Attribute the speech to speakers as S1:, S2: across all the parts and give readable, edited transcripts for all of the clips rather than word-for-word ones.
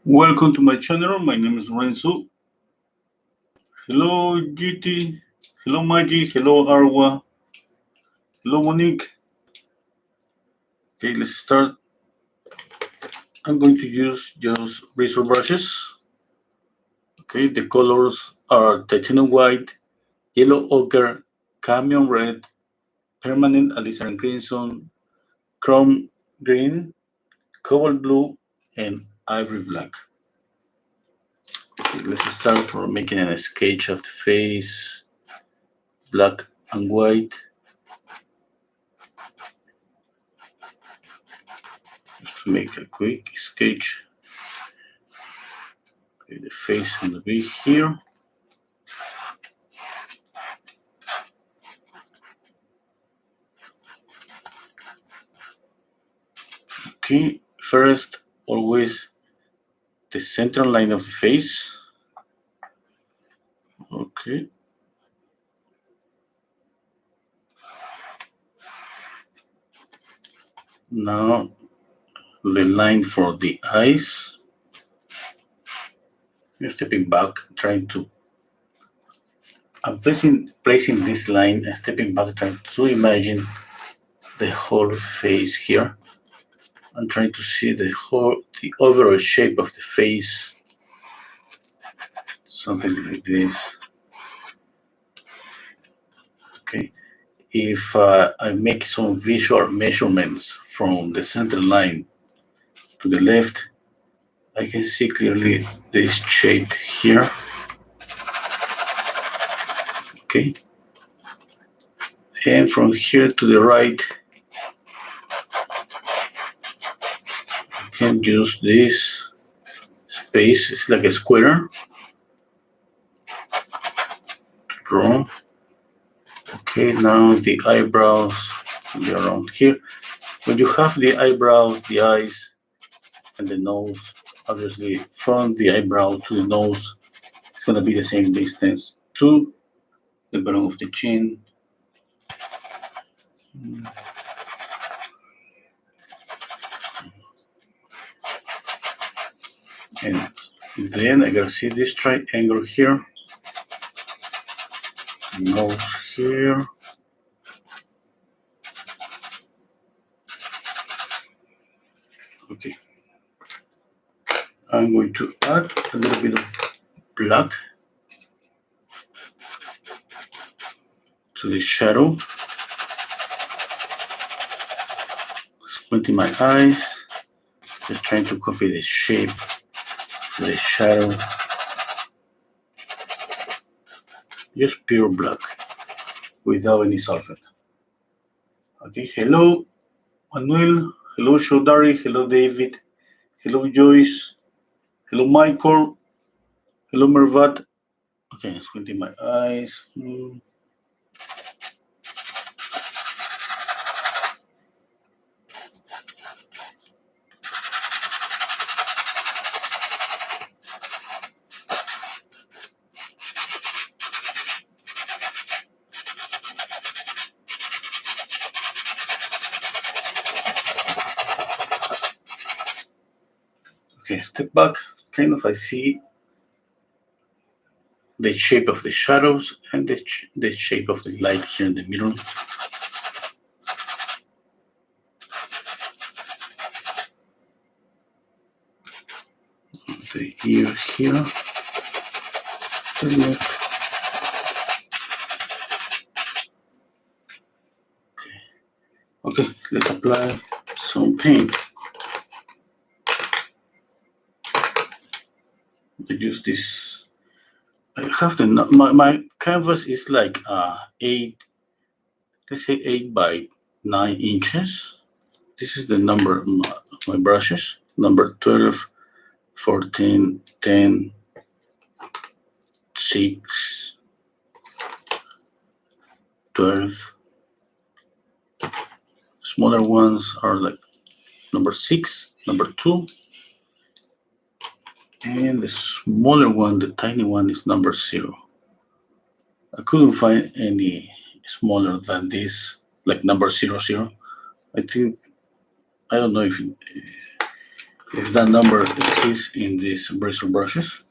S1: Welcome to my channel. My name is Renzo. Hello GT. Hello Maggie. Hello Arwa. Hello Monique. Okay, let's start. I'm going to use just razor brushes. Okay, the colors are titanium white, yellow ochre, cadmium red, permanent alizarin crimson, chrome green, cobalt blue, and ivory black. Okay, let's start from making a sketch of the face, black and white. Just to make a quick sketch. Okay, the face will be here. Okay, first, always the center line of the face. Okay. Now, the line for the eyes. You're stepping back, trying to. I'm placing this line and stepping back, trying to imagine the whole face here. I'm trying to see the overall shape of the face. Something like this. Okay. If I make some visual measurements from the center line to the left, I can see clearly this shape here. Okay. And from here to the right, I can use this space. It's like a square to draw. Okay, now the eyebrows will be around here. When you have the eyebrows, the eyes, and the nose, obviously from the eyebrow to the nose, it's going to be the same distance to the bottom of the chin. And then I gotta see this triangle here. Nose here. Okay. I'm going to add a little bit of black to the shadow. Squinting my eyes, just trying to copy the shape, the shadow. Just pure black, without any solvent. Okay, hello Manuel, hello Shodari, hello David, hello Joyce, hello Michael, hello Mervat. Okay, squinting my eyes. Okay, step back, kind of I see the shape of the shadows and the shape of the light here in the middle. The ear here, the neck. Okay, let's apply some paint. I use this. I have the my canvas is like 8. Let's say 8 by 9 inches. This is the number of my brushes. Number 12, 14, 10, 6, 12. Smaller ones are like number 6, number 2. And the smaller one, the tiny one, is number 0. I couldn't find any smaller than this, like number 00. I think, I don't know if if that number exists in these bristle brushes.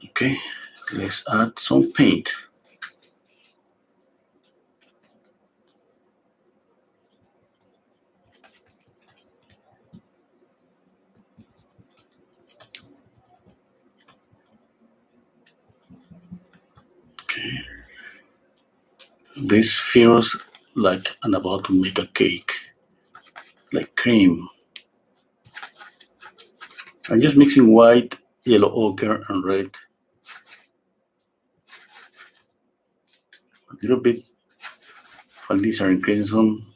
S1: Okay, let's add some paint. Okay, this feels like I'm about to make a cake, like cream. I'm just mixing white, yellow ochre, and red. A little bit of these are in crimson.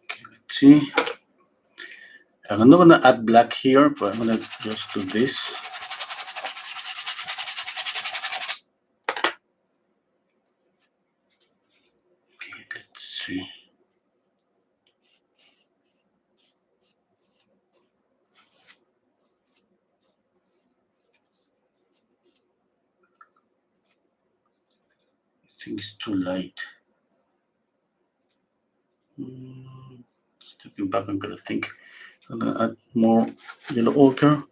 S1: Okay, let's see. I'm not gonna add black here, but I'm gonna just do this. Okay, let's see. I think it's too light. Stepping back, I'm gonna think. I'm gonna add more yellow ochre,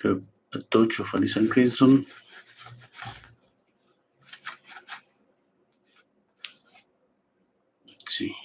S1: a touch of Alice crimson. Let's see.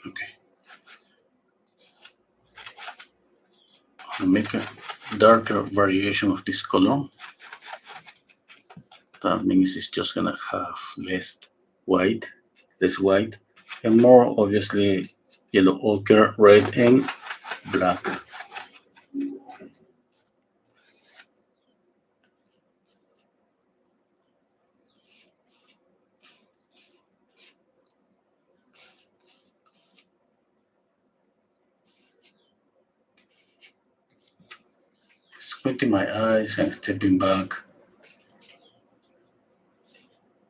S1: Okay. I'll make a darker variation of this color. That means it's just gonna have less white, and more obviously yellow ochre, red, and black. Squinting my eyes and stepping back.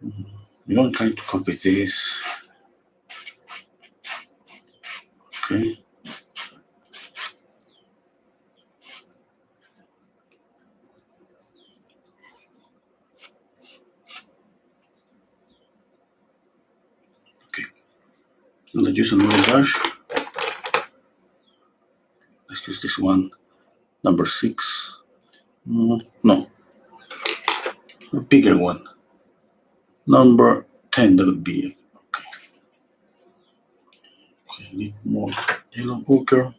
S1: You don't try to copy this. Okay. Okay. I'm gonna use another brush. Let's use this one, number 6. No, a bigger one. Number 10, that would be okay. Okay, need more yellow ochre.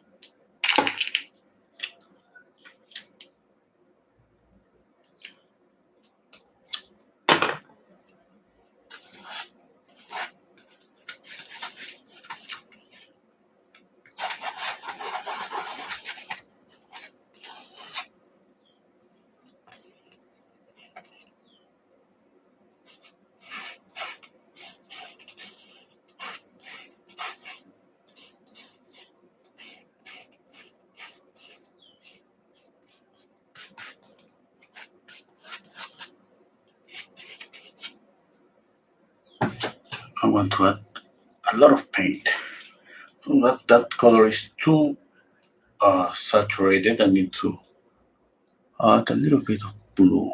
S1: I want to add a lot of paint. So that color is too saturated. I need to add a little bit of blue.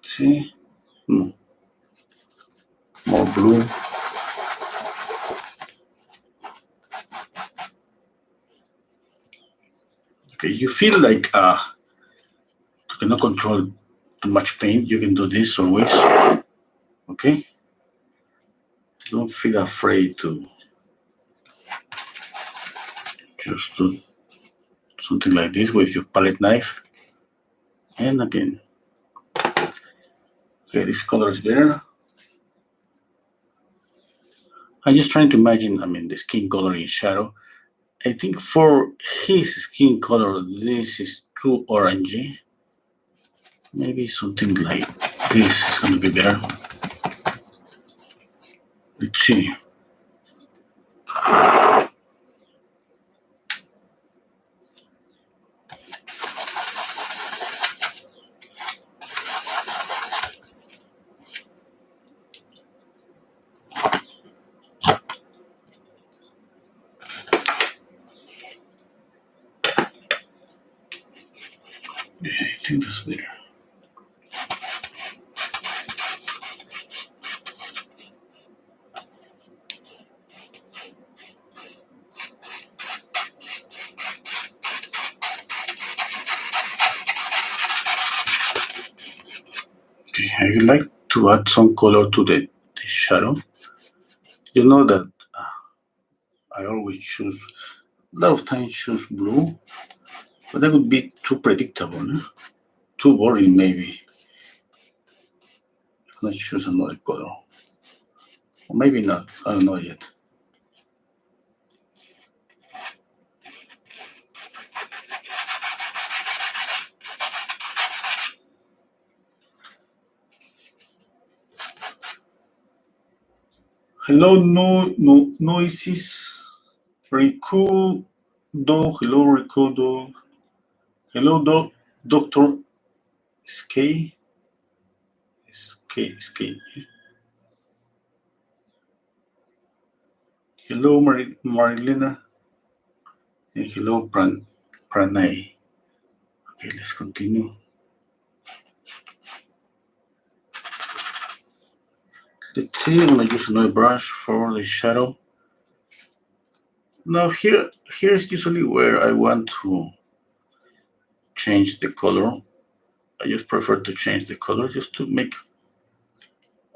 S1: See? More blue. Okay, you feel like you cannot control too much paint. You can do this always. Okay? Don't feel afraid to just do something like this with your palette knife. And again. Okay, this color is better. I'm just trying to imagine, the skin color in shadow. I think for his skin color, this is too orangey. Maybe something like this is going to be better. Let's see. Yeah, I think that's better. Okay, I would like to add some color to the shadow. You know that I always choose, a lot of times choose blue, but that would be too predictable, no? Too boring maybe. Let's choose another color. Or maybe not, I don't know yet. Hello, noises. Riku hello Riku hello Doctor Skay, Skay. Hello Marilena, and hello Pranay. Okay, let's continue. Let's see, I'm gonna use another brush for the shadow. Now here's usually where I want to change the color. I just prefer to change the color just to make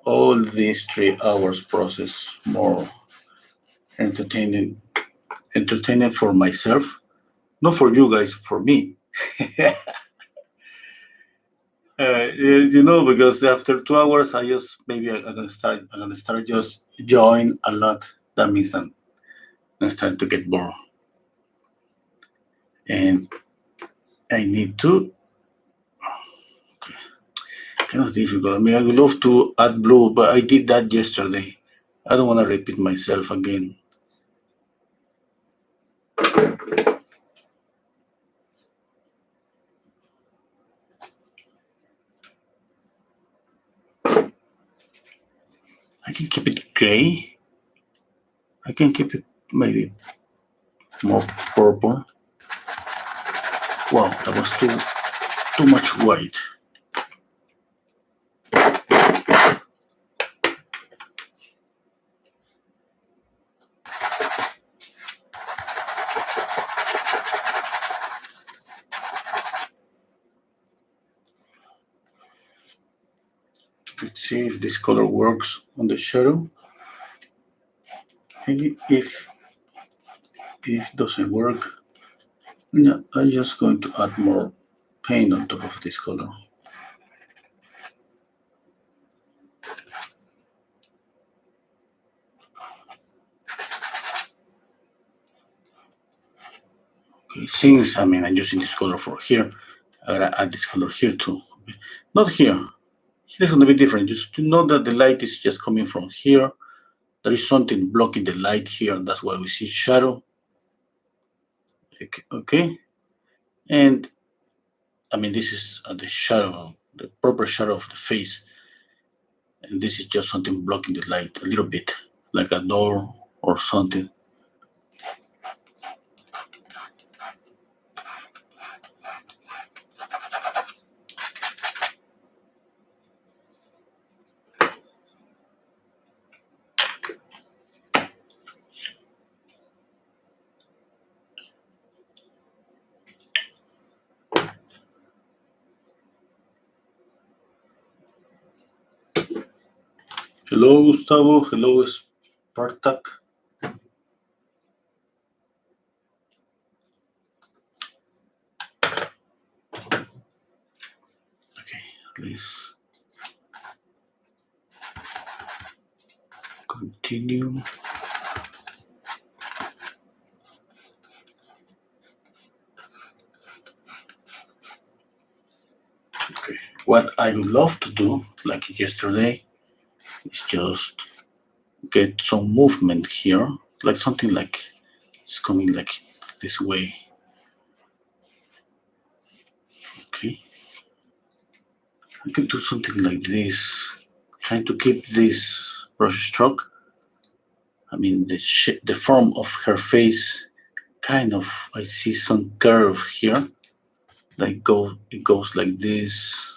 S1: all these 3 hours process more entertaining for myself, not for you guys, for me. Because after 2 hours, I just maybe I'm gonna start just drawing a lot. That means I'm gonna start to get bored, and I need to. Okay, kind of difficult. I mean, I would love to add blue, but I did that yesterday. I don't want to repeat myself again. I can keep it gray. I can keep it maybe more purple. Wow, that was too much white. Let's see if this color works on the shadow. Maybe if it doesn't work, yeah, I'm just going to add more paint on top of this color. Okay, since I'm using this color for here, I gotta add this color here too. Not here. Here's gonna be different. Just to know that the light is just coming from here. There is something blocking the light here, and that's why we see shadow. Okay, and this is the shadow, the proper shadow of the face, and this is just something blocking the light a little bit, like a door or something. Hello, Gustavo. Hello, Spartak. Okay, let's continue. Okay, What I would love to do, like yesterday, is just get some movement here, like something like it's coming like this way. Okay, I could do something like this, trying to keep this brush stroke. I mean, the form of her face, kind of. I see some curve here, like it goes like this.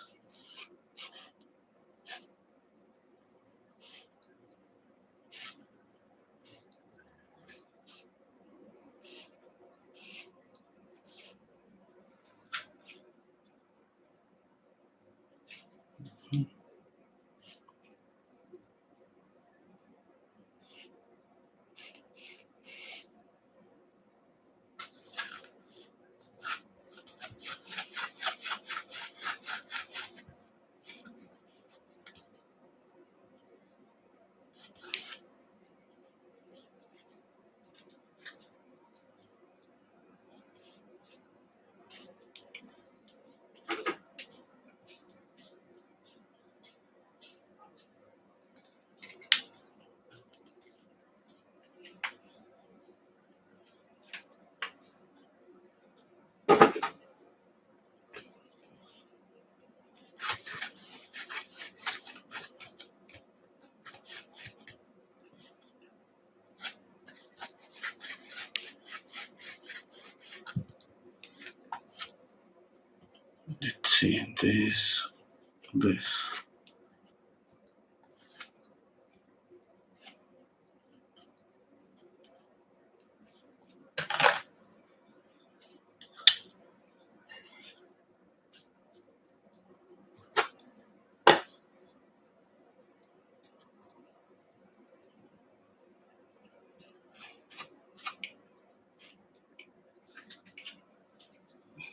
S1: Let's see this.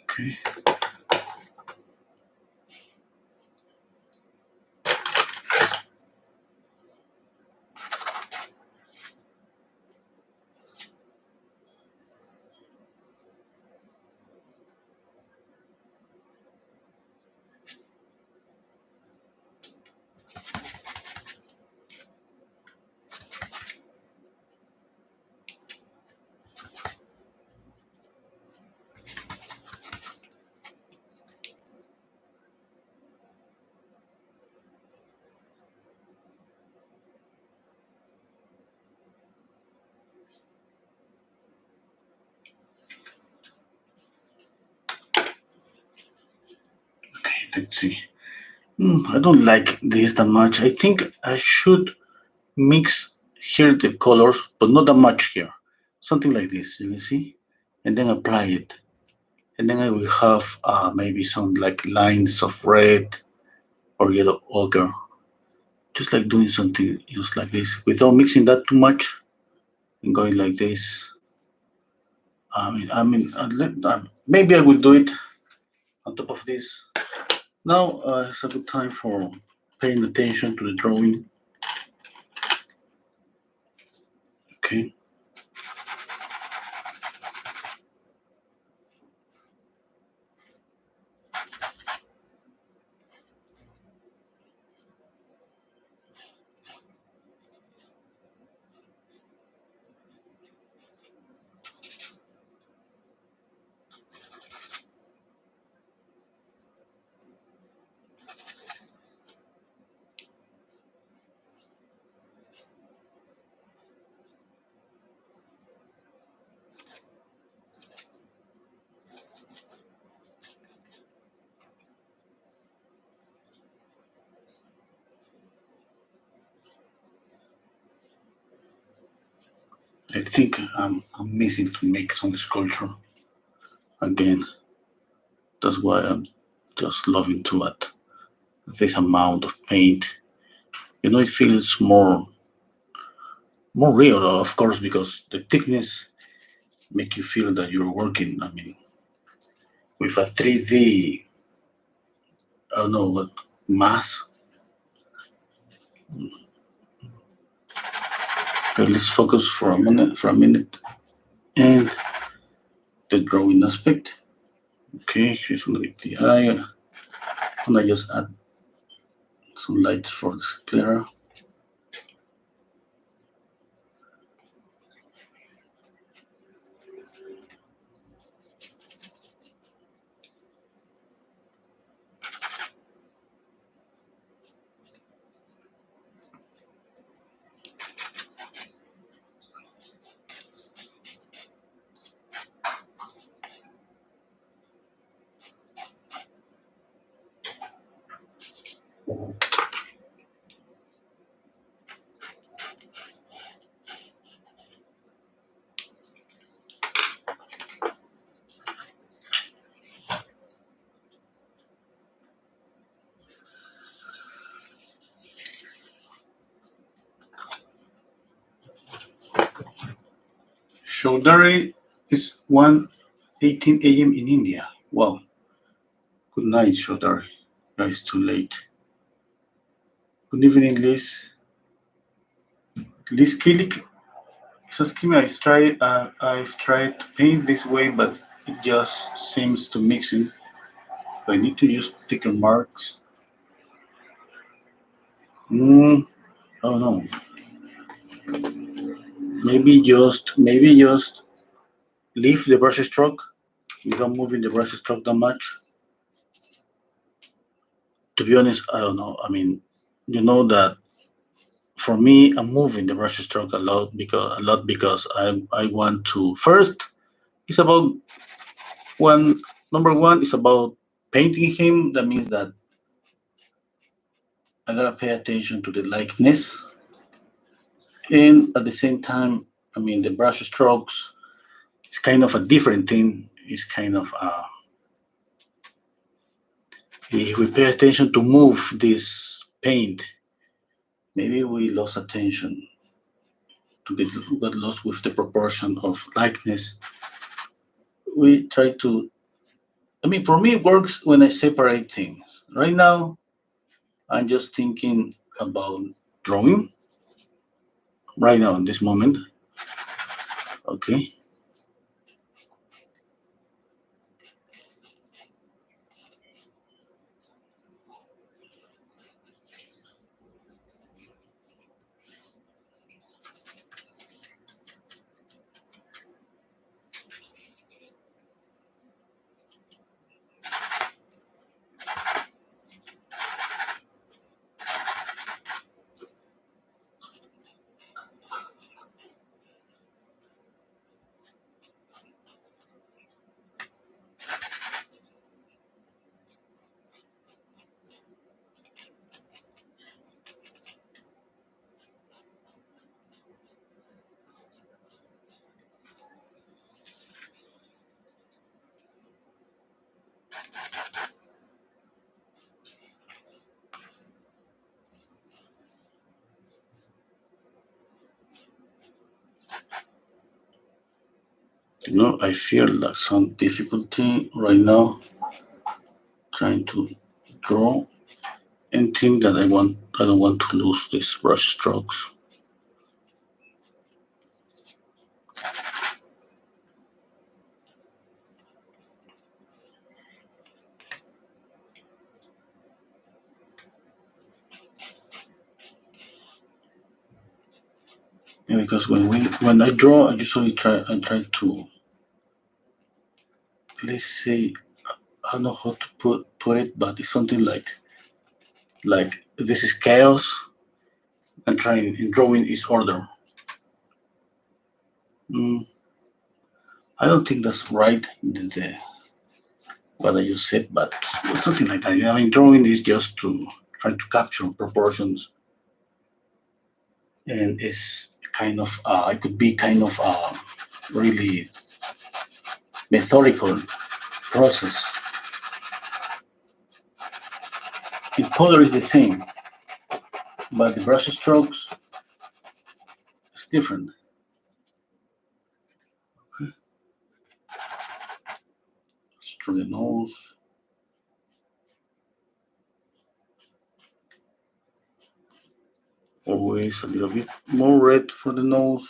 S1: Okay. Okay, let's see. I don't like this that much. I think I should mix here the colors, but not that much here. Something like this, you can see, and then apply it, and then I will have maybe some like lines of red or yellow ochre, just like doing something just like this without mixing that too much and going like this. Maybe I will do it on top of this. Now it's a good time for paying attention to the drawing. Okay. I think I'm missing to make some sculpture again. That's why I'm just loving to add this amount of paint. You know, it feels more real, of course, because the thickness make you feel that you're working. I mean, with a 3D, I don't know what mass. Okay, let's focus for a minute, and the drawing aspect. Okay, here's gonna be the eye. And I just add some lights for the sclera. Chaudhary is 1:18 a.m. in India. Wow. Good night, Chaudhary. Yeah, it's too late. Good evening, Liz. Liz Kilik is asking me. I've tried to paint this way, but it just seems to mixing. I need to use thicker marks. Mm, oh no. Maybe just leave the brush stroke without moving the brush stroke that much. To be honest, I don't know. I mean, you know that for me, I'm moving the brush stroke a lot because I want to first. It's about one number one is about painting him. That means that I gotta pay attention to the likeness, and at the same time, I mean the brush strokes. It's kind of a different thing. It's kind of if we pay attention to move this paint, maybe we lost attention to get lost with the proportion of likeness. We try to. I mean, for me, it works when I separate things. Right now, I'm just thinking about drawing. Right now, in this moment, okay. I feel like some difficulty right now trying to draw and think that I don't want to lose these brush strokes. Yeah, because when I draw, I try to, let's say, I don't know how to put it, but it's something like this is chaos and trying in drawing is order. Mm, I don't think that's right. What I just said, but something like that. I mean, drawing is just to try to capture proportions, and it's kind of I could be kind of really methodical process. In color is the same, but the brush strokes is different. Through the nose, always a little bit more red for the nose.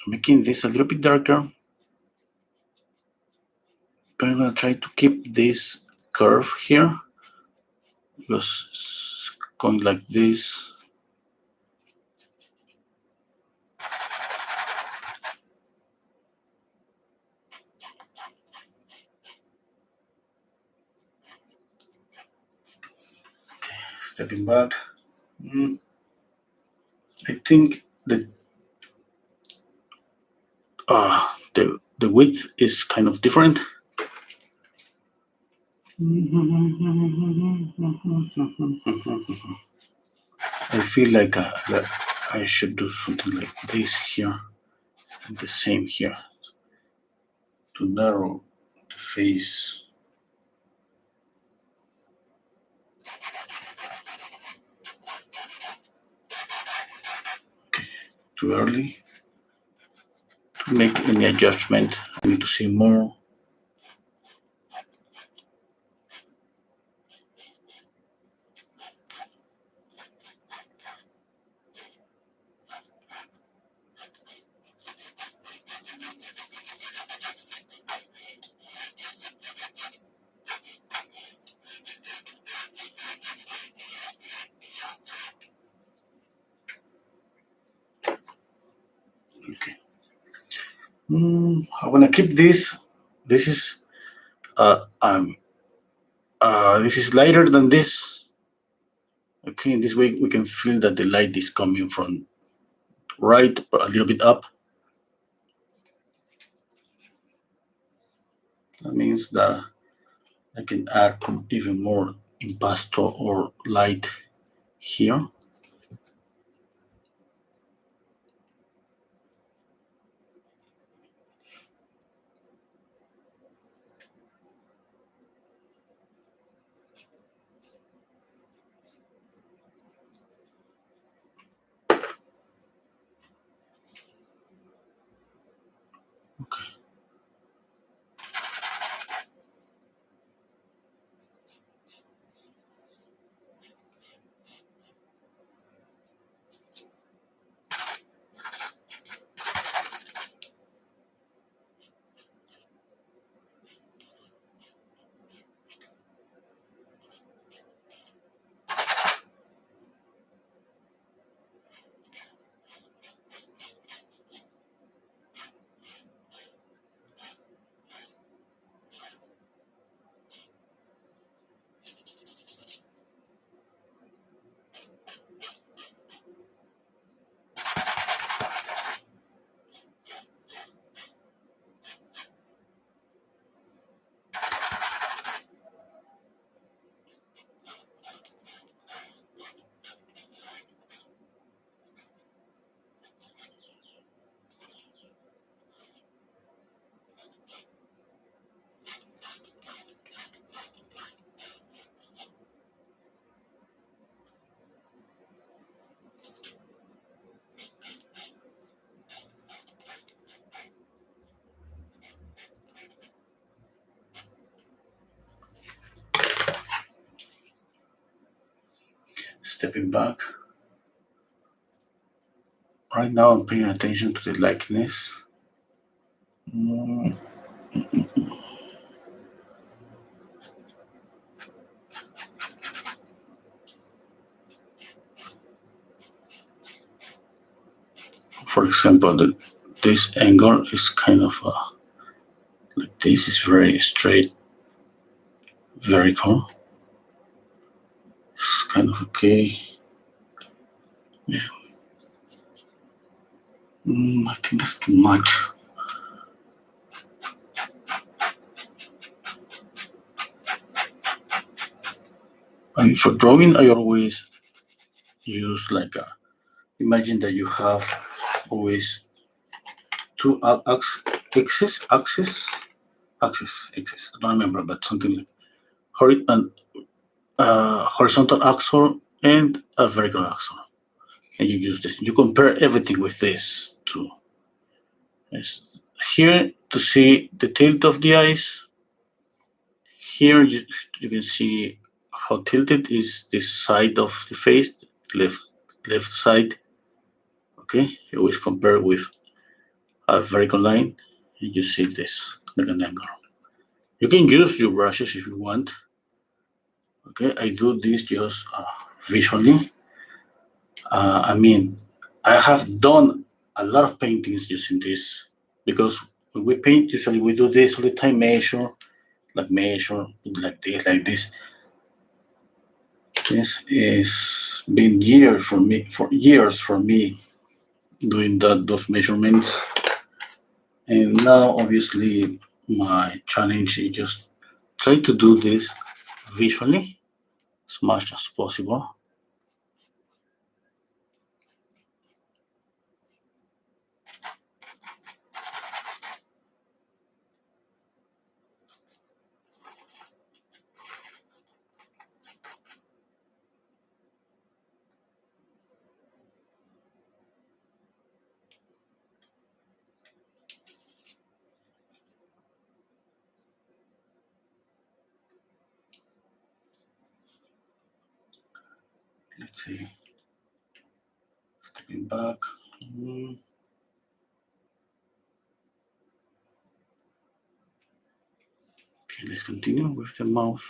S1: making this a little bit darker. But I'm gonna try to keep this curve here because it's going like this. Stepping back. I think that the width is kind of different. I feel like that I should do something like this here and the same here to narrow the face. Okay, too early to make any adjustment. I need to see more. Okay. I'm gonna keep this. This is this is lighter than this. Okay, in this way we can feel that the light is coming from right, but a little bit up. That means that I can add even more impasto or light here. Okay. Stepping back. Right now I'm paying attention to the likeness. For example, this angle is kind of like this is very straight, very cool. It's kind of okay. Yeah. I think that's too much. And for drawing, I always use like imagine that you have always two axes. I don't remember, but something like horizontal axle and a vertical axle. And you use this. You compare everything with this too. Yes. Here to see the tilt of the eyes. Here you can see how tilted is this side of the face, left side. Okay, you always compare with a vertical line, and you see this like an angle. You can use your brushes if you want. Okay, I do this just visually. I mean, I have done a lot of paintings using this because when we paint, usually we do this all the time, measure, like this, like this. This is been years for me doing those measurements. And now obviously my challenge is just try to do this visually as much as possible. Let's see. Stepping back. Okay, let's continue with the mouth.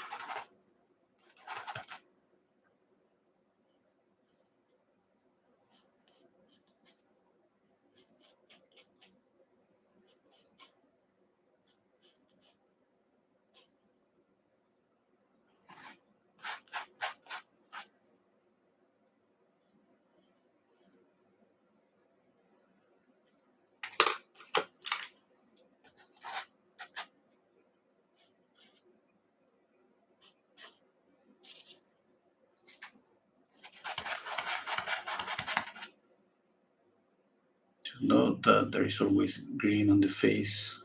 S1: To note that there is always green on the face.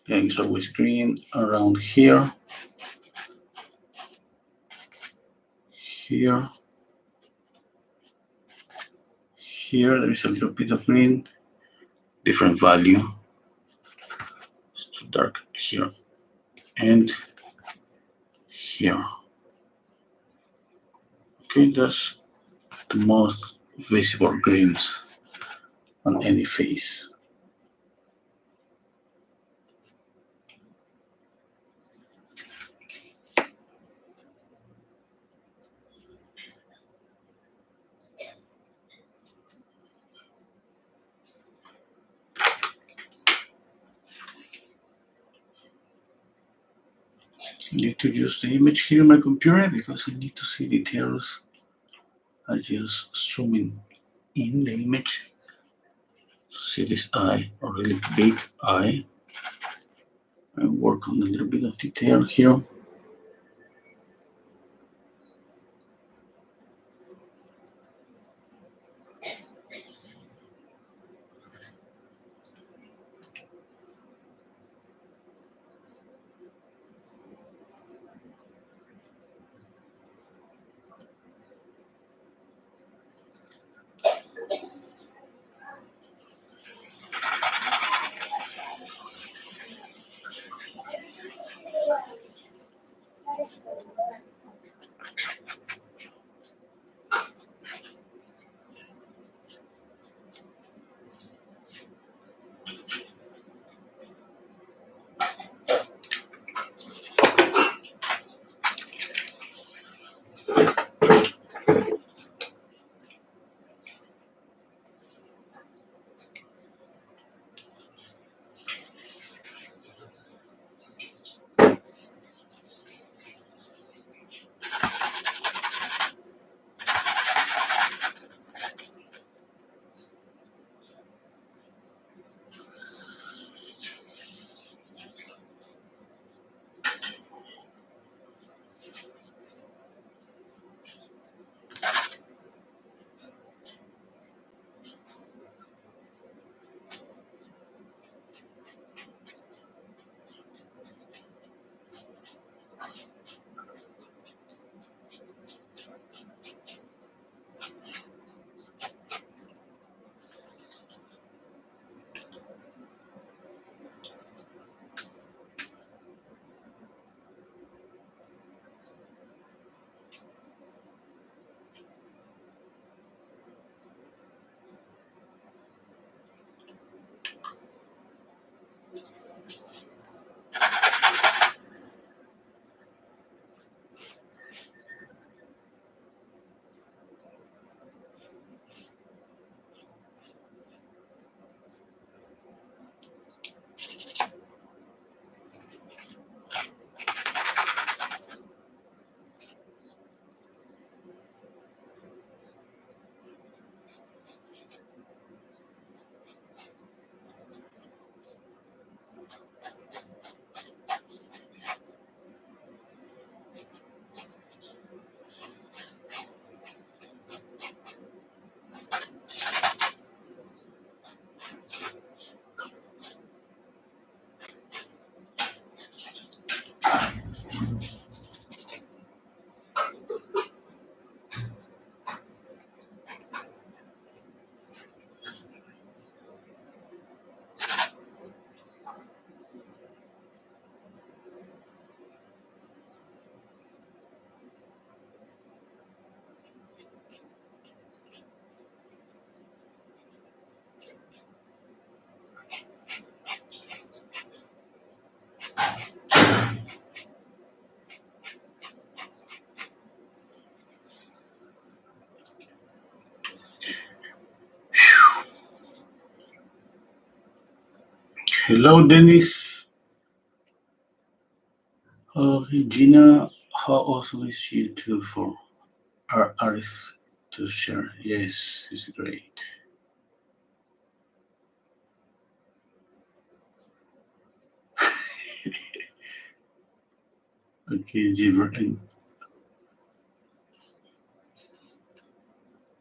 S1: Yeah, it's always green around here. Here. Here there is a little bit of green. Different value. It's too dark here. And here. Okay, that's the most visible greens on any face. I need to use the image here on my computer because I need to see details. I just zoom in the image to see this eye, a really big eye, and work on a little bit of detail here. Hello, Dennis. Gina, how awesome is she too for our artists to share? Yes, it's great. Okay, Gibran.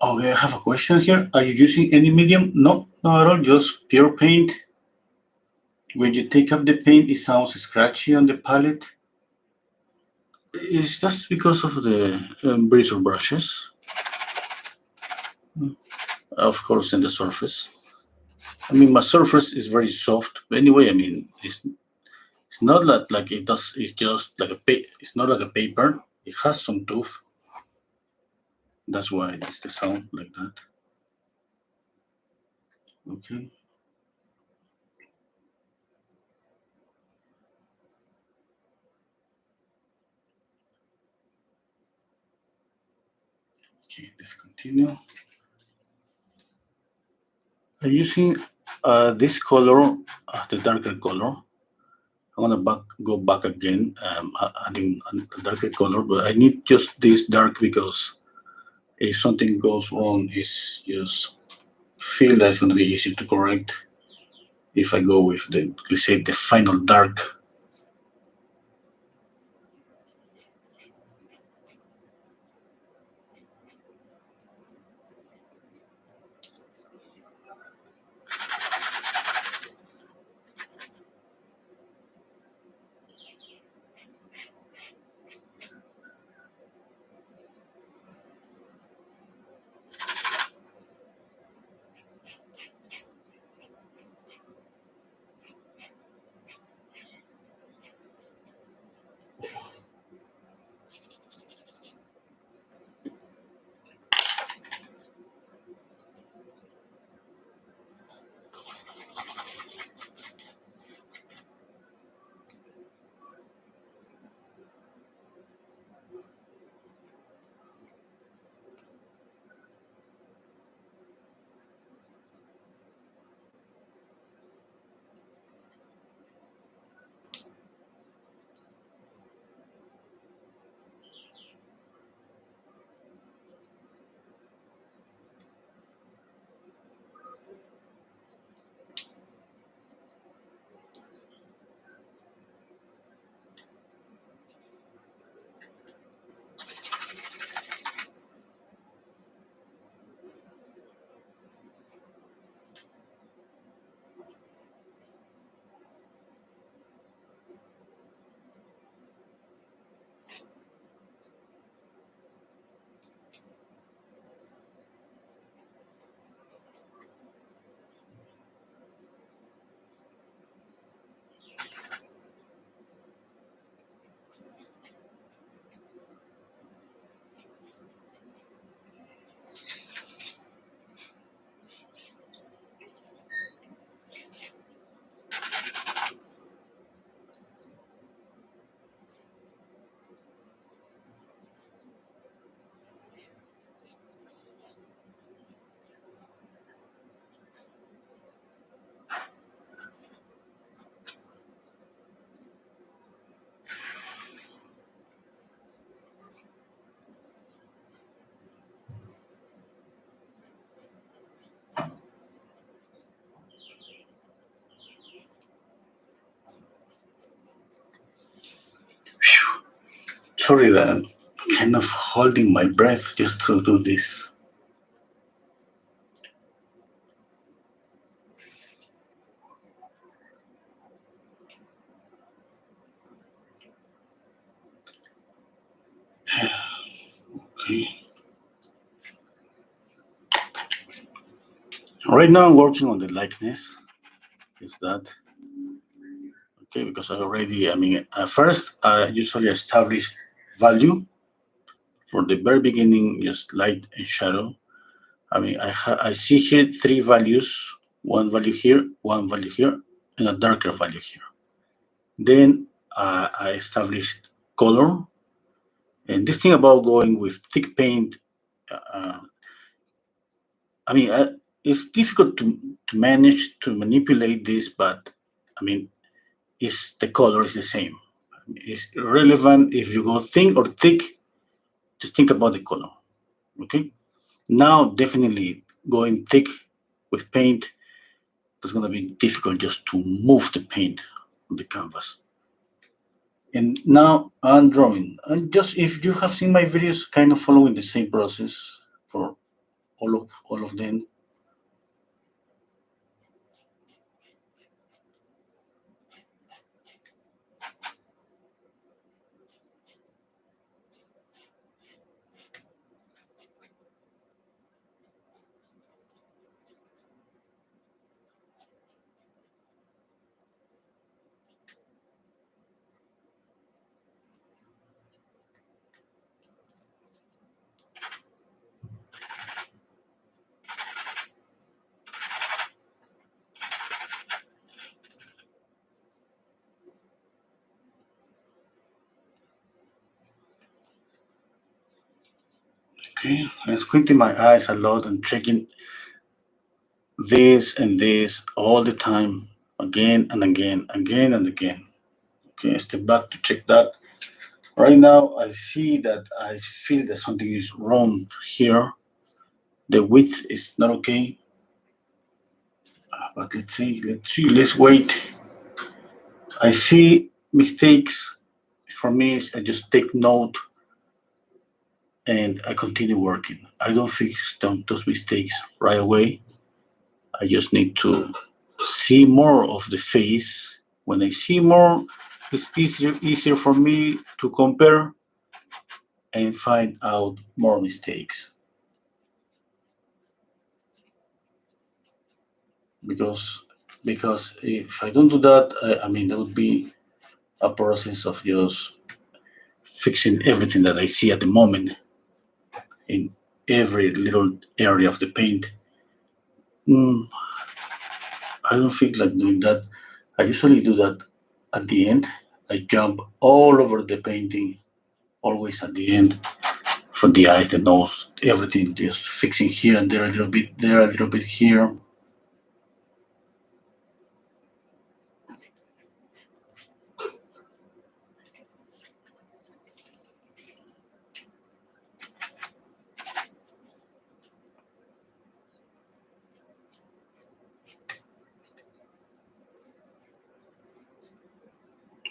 S1: Okay, I have a question here. Are you using any medium? No, not at all. Just pure paint. When you take up the paint, it sounds scratchy on the palette. It's just because of the bristle brushes, of course, in the surface. I mean, my surface is very soft. But anyway, I mean, it's not like it does. It's just like it's not like a paper. It has some tooth. That's why it's the sound like that. Okay. Okay. Let's continue. I'm using this color, the darker color. I want to go back again, adding a darker color, but I need just this dark because if something goes wrong, it's just feel that it's going to be easy to correct if I go with the, let's say, the final dark. Sorry that I'm kind of holding my breath just to do this. Okay. Right now I'm working on the likeness. Is that okay? Because I already, I mean, at first I usually establish value for the very beginning, just light and shadow. I mean, I see here three values, one value here, one value here, and a darker value here. Then I established color. And this thing about going with thick paint, uh, I mean, it's difficult to manage to manipulate this, but is the color is the same. It's irrelevant if you go thin or thick. Just think about the color. Okay. Now, definitely going thick with paint, it's going to be difficult just to move the paint on the canvas. And now I'm drawing. And just if you have seen my videos, kind of following the same process for all of them. Okay, I'm squinting my eyes a lot and checking this and this all the time, again and again, again and again. Okay, I step back to check that. Right now, I see that I feel that something is wrong here. The width is not okay. But let's see, let's wait. I see mistakes. For me, I just take note and I continue working. I don't fix those mistakes right away. I just need to see more of the face. When I see more, it's easier for me to compare and find out more mistakes. Because if I don't do that, that would be a process of just fixing everything that I see at the moment in every little area of the paint. Mm, I don't feel like doing that. I usually do that at the end. I jump all over the painting, always at the end, for the eyes, the nose, everything, just fixing here and there a little bit, there a little bit here.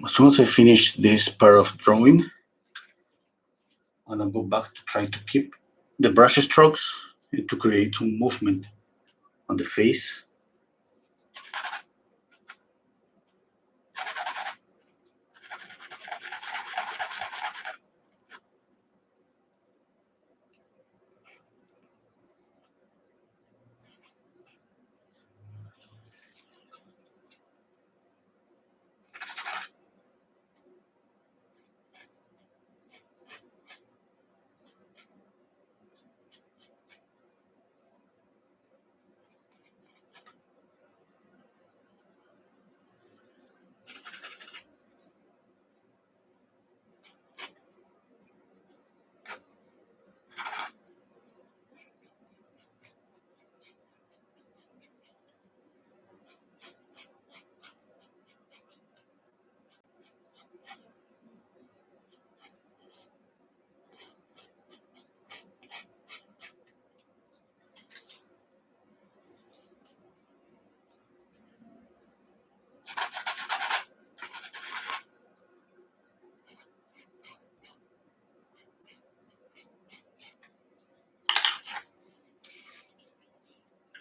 S1: As soon as I finish this part of drawing, and I'll go back to try to keep the brush strokes and to create some movement on the face.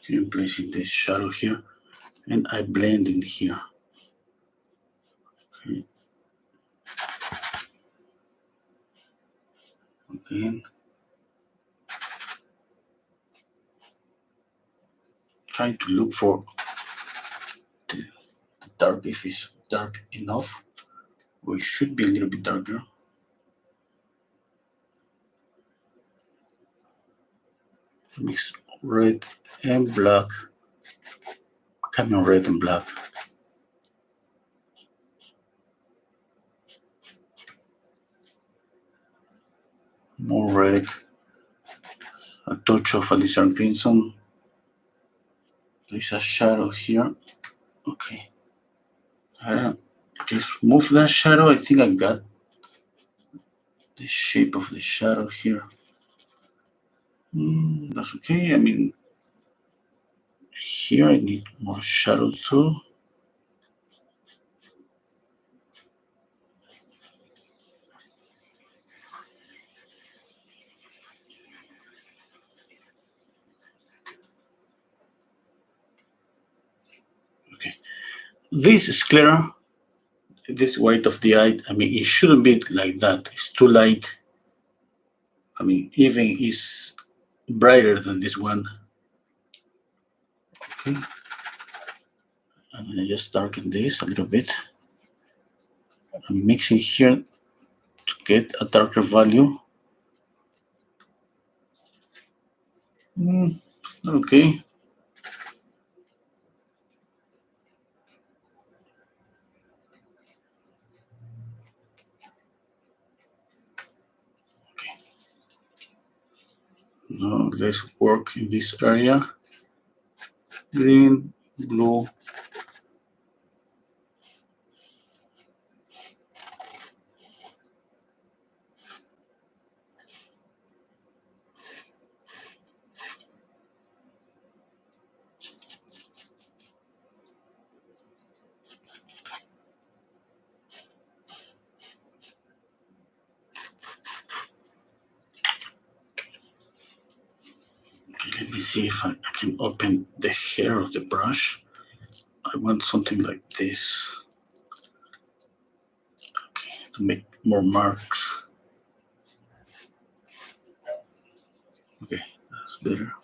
S1: I'm placing this shadow here, and I blend in here. Okay. Again, trying to look for the dark, if it's dark enough, or it should be a little bit darker. Mix red and black, coming red and black. More red, a touch of Alicia Crimson. There's a shadow here. Okay. Just move that shadow. I think I got the shape of the shadow here. That's okay. I mean, here I need more shadow too. Okay, this sclera, this white of the eye, I mean, it shouldn't be like that. It's too light. I mean, even is brighter than this one. Okay, I'm gonna just darken this a little bit. I'm mixing here to get a darker value. Okay. Now let's work in this area. Green, blue. Okay, let me see if I can open the hair of the brush. I want something like this. Okay, to make more marks. Okay, that's better.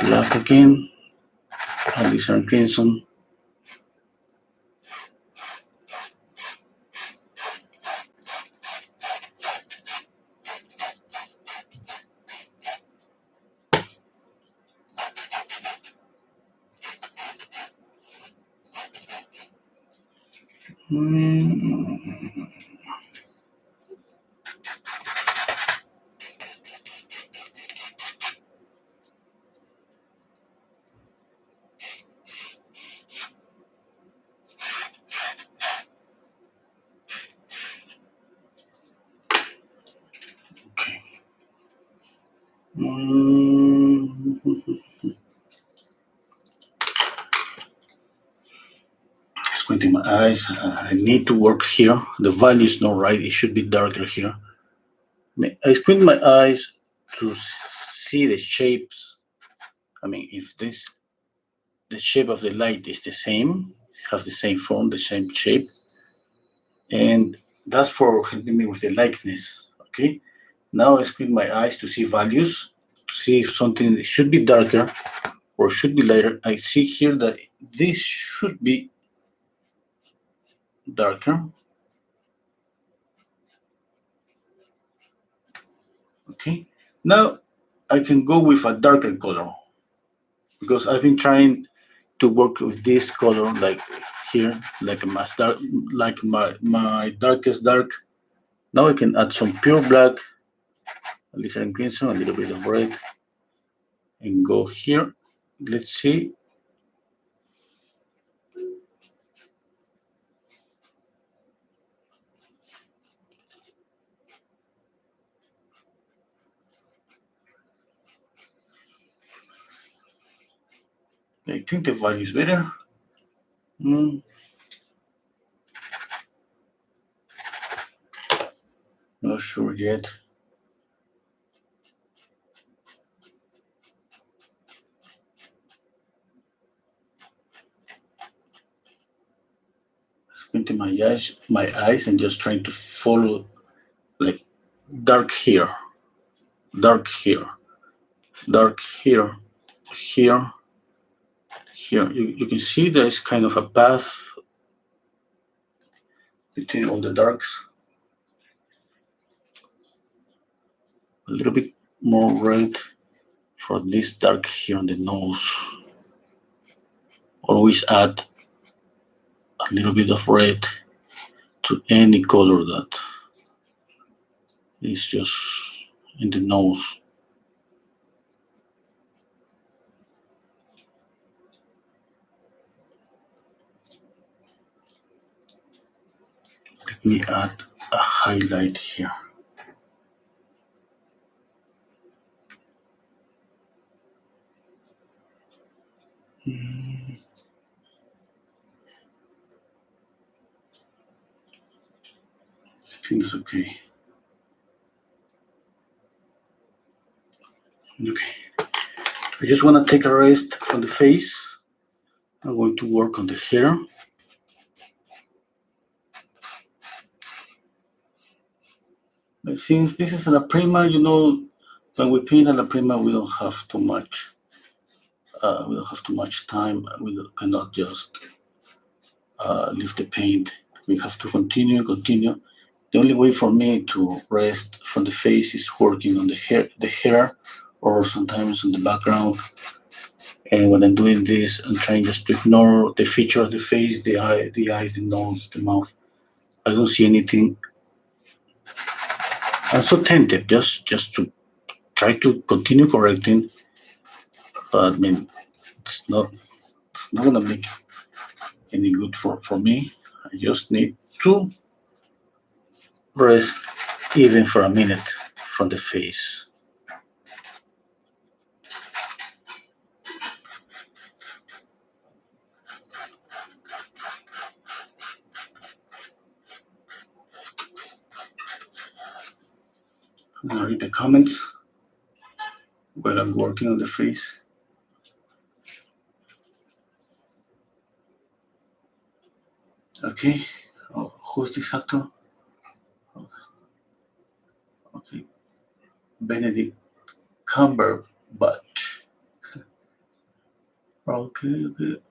S1: Black again. Alice Crimson. Okay. Squinting my eyes. I need to work here. The value is not right. It should be darker here. I squint my eyes to see the shapes. I mean, if the shape of the light is the same, have the same form, the same shape, and that's for helping me with the likeness. Okay. Now I squint my eyes to see values, to see if something should be darker or should be lighter. I see here that this should be darker. Okay. Now I can go with a darker color because I've been trying to work with this color like here, like my darkest dark. Now I can add some pure black, a little crimson, a little bit of red, and go here. Let's see. I think the value is better. Not sure yet. Squinting my eyes, and just trying to follow, like dark here, dark here, dark here, here, here. You can see there's kind of a path between all the darks. A little bit more red for this dark here on the nose. Always add a little bit of red to any color that is just in the nose. Let me add a highlight here. I think it's okay. Okay. I just want to take a rest from the face. I'm going to work on the hair. But since this is Alla Prima, when we paint Alla Prima, we don't have too much. We don't have too much time. We cannot just leave the paint. We have to continue. The only way for me to rest from the face is working on the hair, or sometimes on the background. And when I'm doing this, I'm trying just to ignore the feature of the face, the eyes, the nose, the mouth. I don't see anything. I'm so tempted just to try to continue correcting, but I mean, it's not gonna make any good for me. I just need to rest even for a minute from the face. I'm gonna read the comments while I'm working on the face. Okay, who's this actor? Okay, Benedict Cumberbatch. Okay.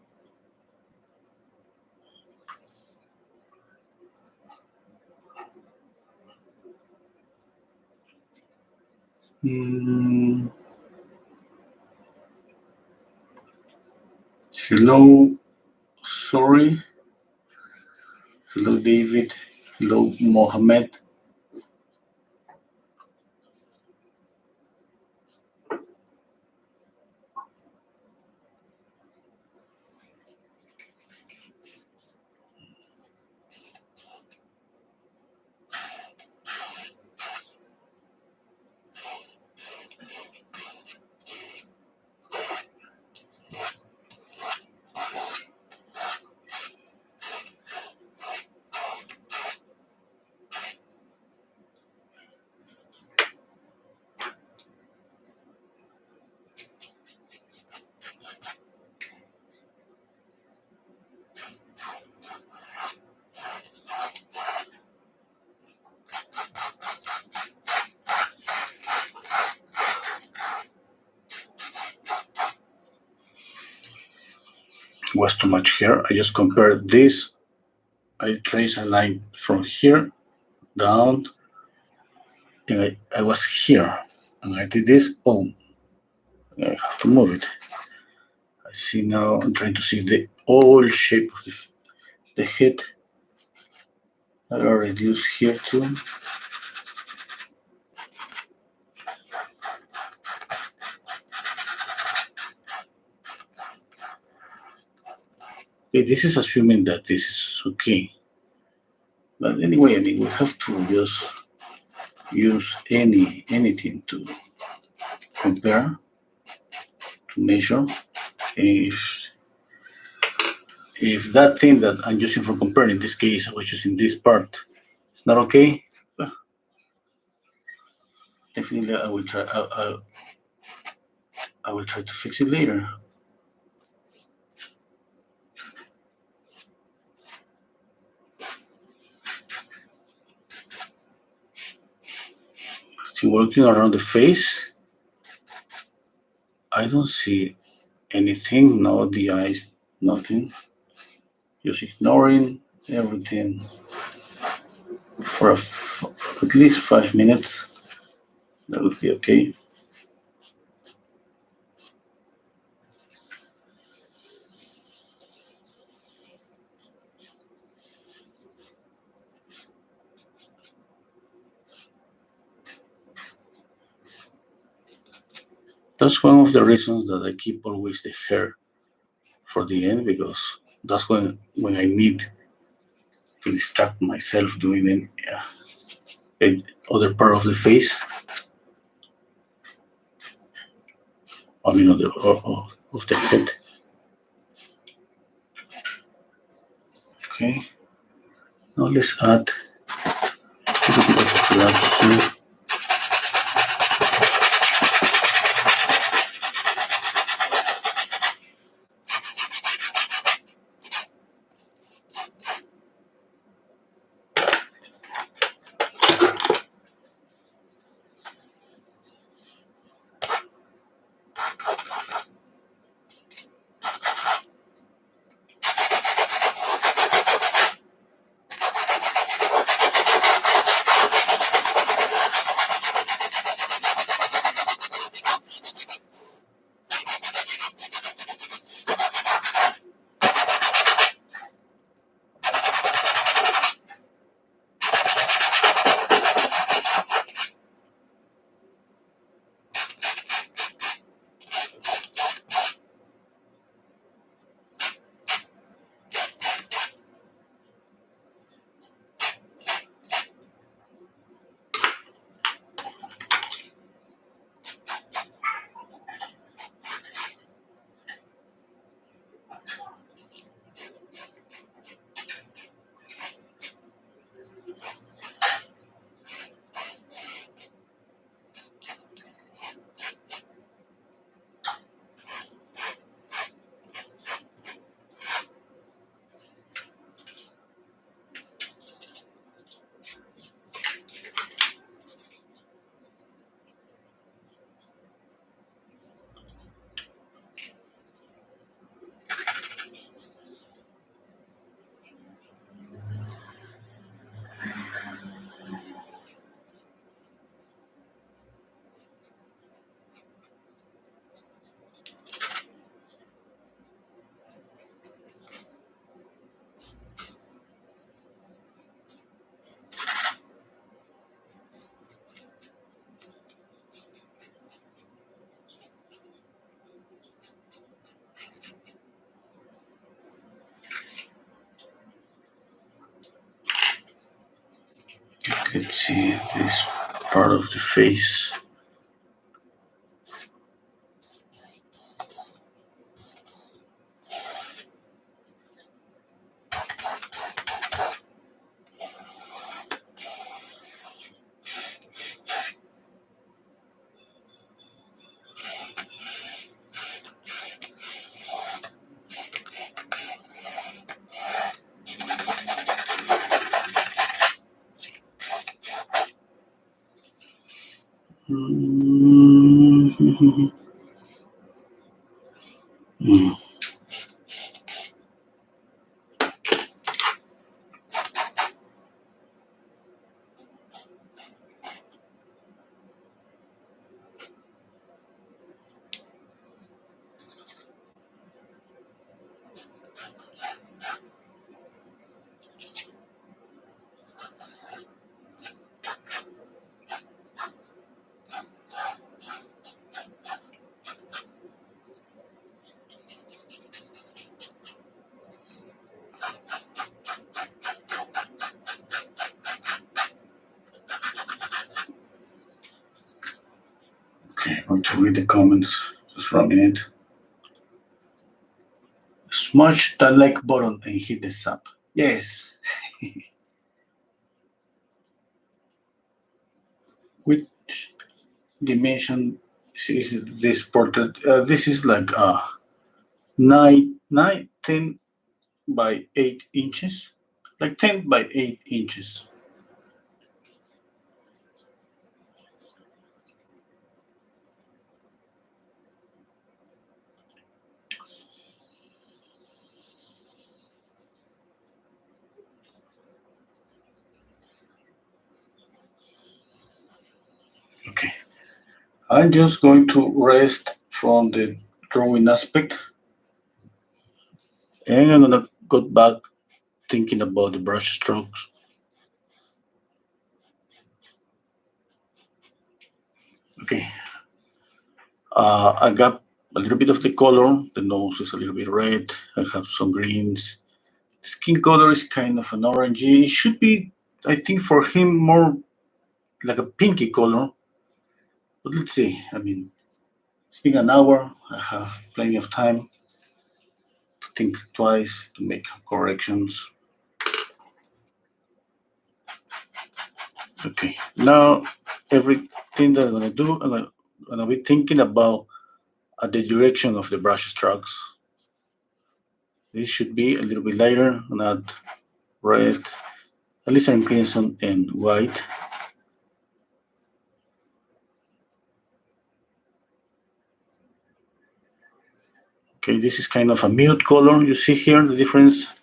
S1: Hello, sorry. Hello, David. Hello, Mohammed. Was too much here. I just compared this. I trace a line from here down, and I was here, and I did this. Oh, I have to move it. I see now. I'm trying to see the whole shape of the head. I will reduce here too. Okay, this is assuming that this is okay. But anyway, I mean, we have to just use anything to compare, to measure. If that thing that I'm using for comparing, in this case, I was using this part, it's not okay, well, definitely I will try. I will try to fix it later. Still working around the face. I don't see anything. No, the eyes, nothing. Just ignoring everything for at least 5 minutes. That would be okay. That's one of the reasons that I keep always the hair for the end, because that's when I need to distract myself doing other part of the face. I mean, of the head. Okay. Now let's add a little bit of black here. Let's see this part of the face. Mm. Okay, I'm going to read the comments just for a minute. Smash the like button and hit the sub. Yes. Which dimension is this portrait? This is like 10 by 8 inches, like 10 by 8 inches. Okay, I'm just going to rest from the drawing aspect, and I'm gonna go back thinking about the brush strokes. Okay, I got a little bit of the color. The nose is a little bit red. I have some greens. The skin color is kind of an orangey. It should be, I think, for him more like a pinky color. But let's see. I mean, it's been an hour. I have plenty of time to think twice to make corrections. Okay, now everything that I'm gonna do, I'm gonna be thinking about the direction of the brush strokes. This should be a little bit lighter, not red, at least in crimson and white. Okay, this is kind of a mute color. You see here the difference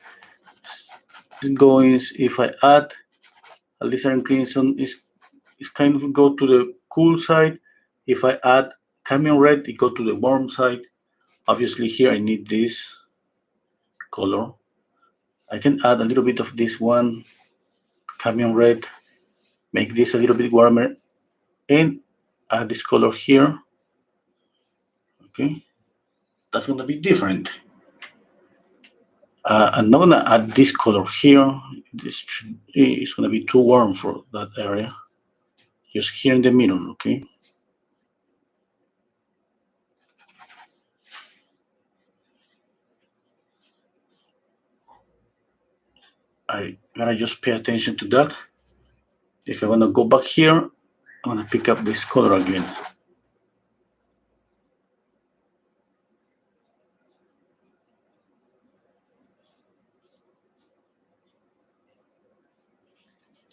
S1: goes if I add a alizarin crimson is kind of go to the cool side. If I add cadmium red, it go to the warm side. Obviously here I need this color. I can add a little bit of this one cadmium red, make this a little bit warmer, and add this color here. Okay, that's gonna be different. I'm not gonna add this color here. This is gonna be too warm for that area. Just here in the middle, okay? I gotta just pay attention to that. If I wanna go back here, I'm gonna pick up this color again.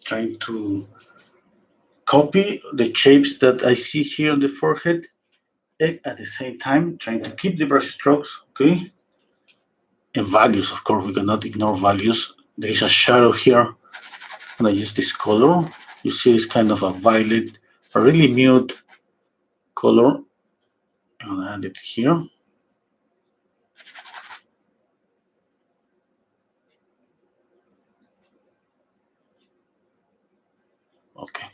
S1: Trying to copy the shapes that I see here on the forehead, and at the same time trying to keep the brush strokes, okay? And values, of course, we cannot ignore values. There is a shadow here, and I use this color. You see it's kind of a violet, a really mute color. I'm gonna add it here. Okay.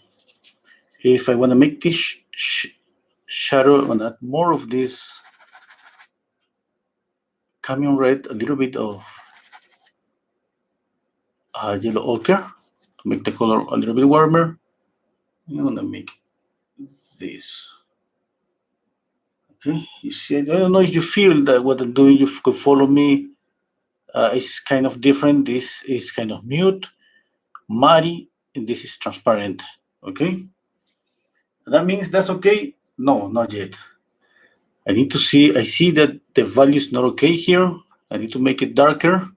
S1: If I want to make this shadow, I'm gonna add more of this cadmium red, a little bit of yellow ochre to make the color a little bit warmer. I'm gonna make this. Okay, you see, I don't know if you feel that what I'm doing, you could follow me. It's kind of different. This is kind of mute, muddy, and this is transparent. Okay, that means that's okay? No, not yet. I need to see, I see that the value is not okay here. I need to make it darker.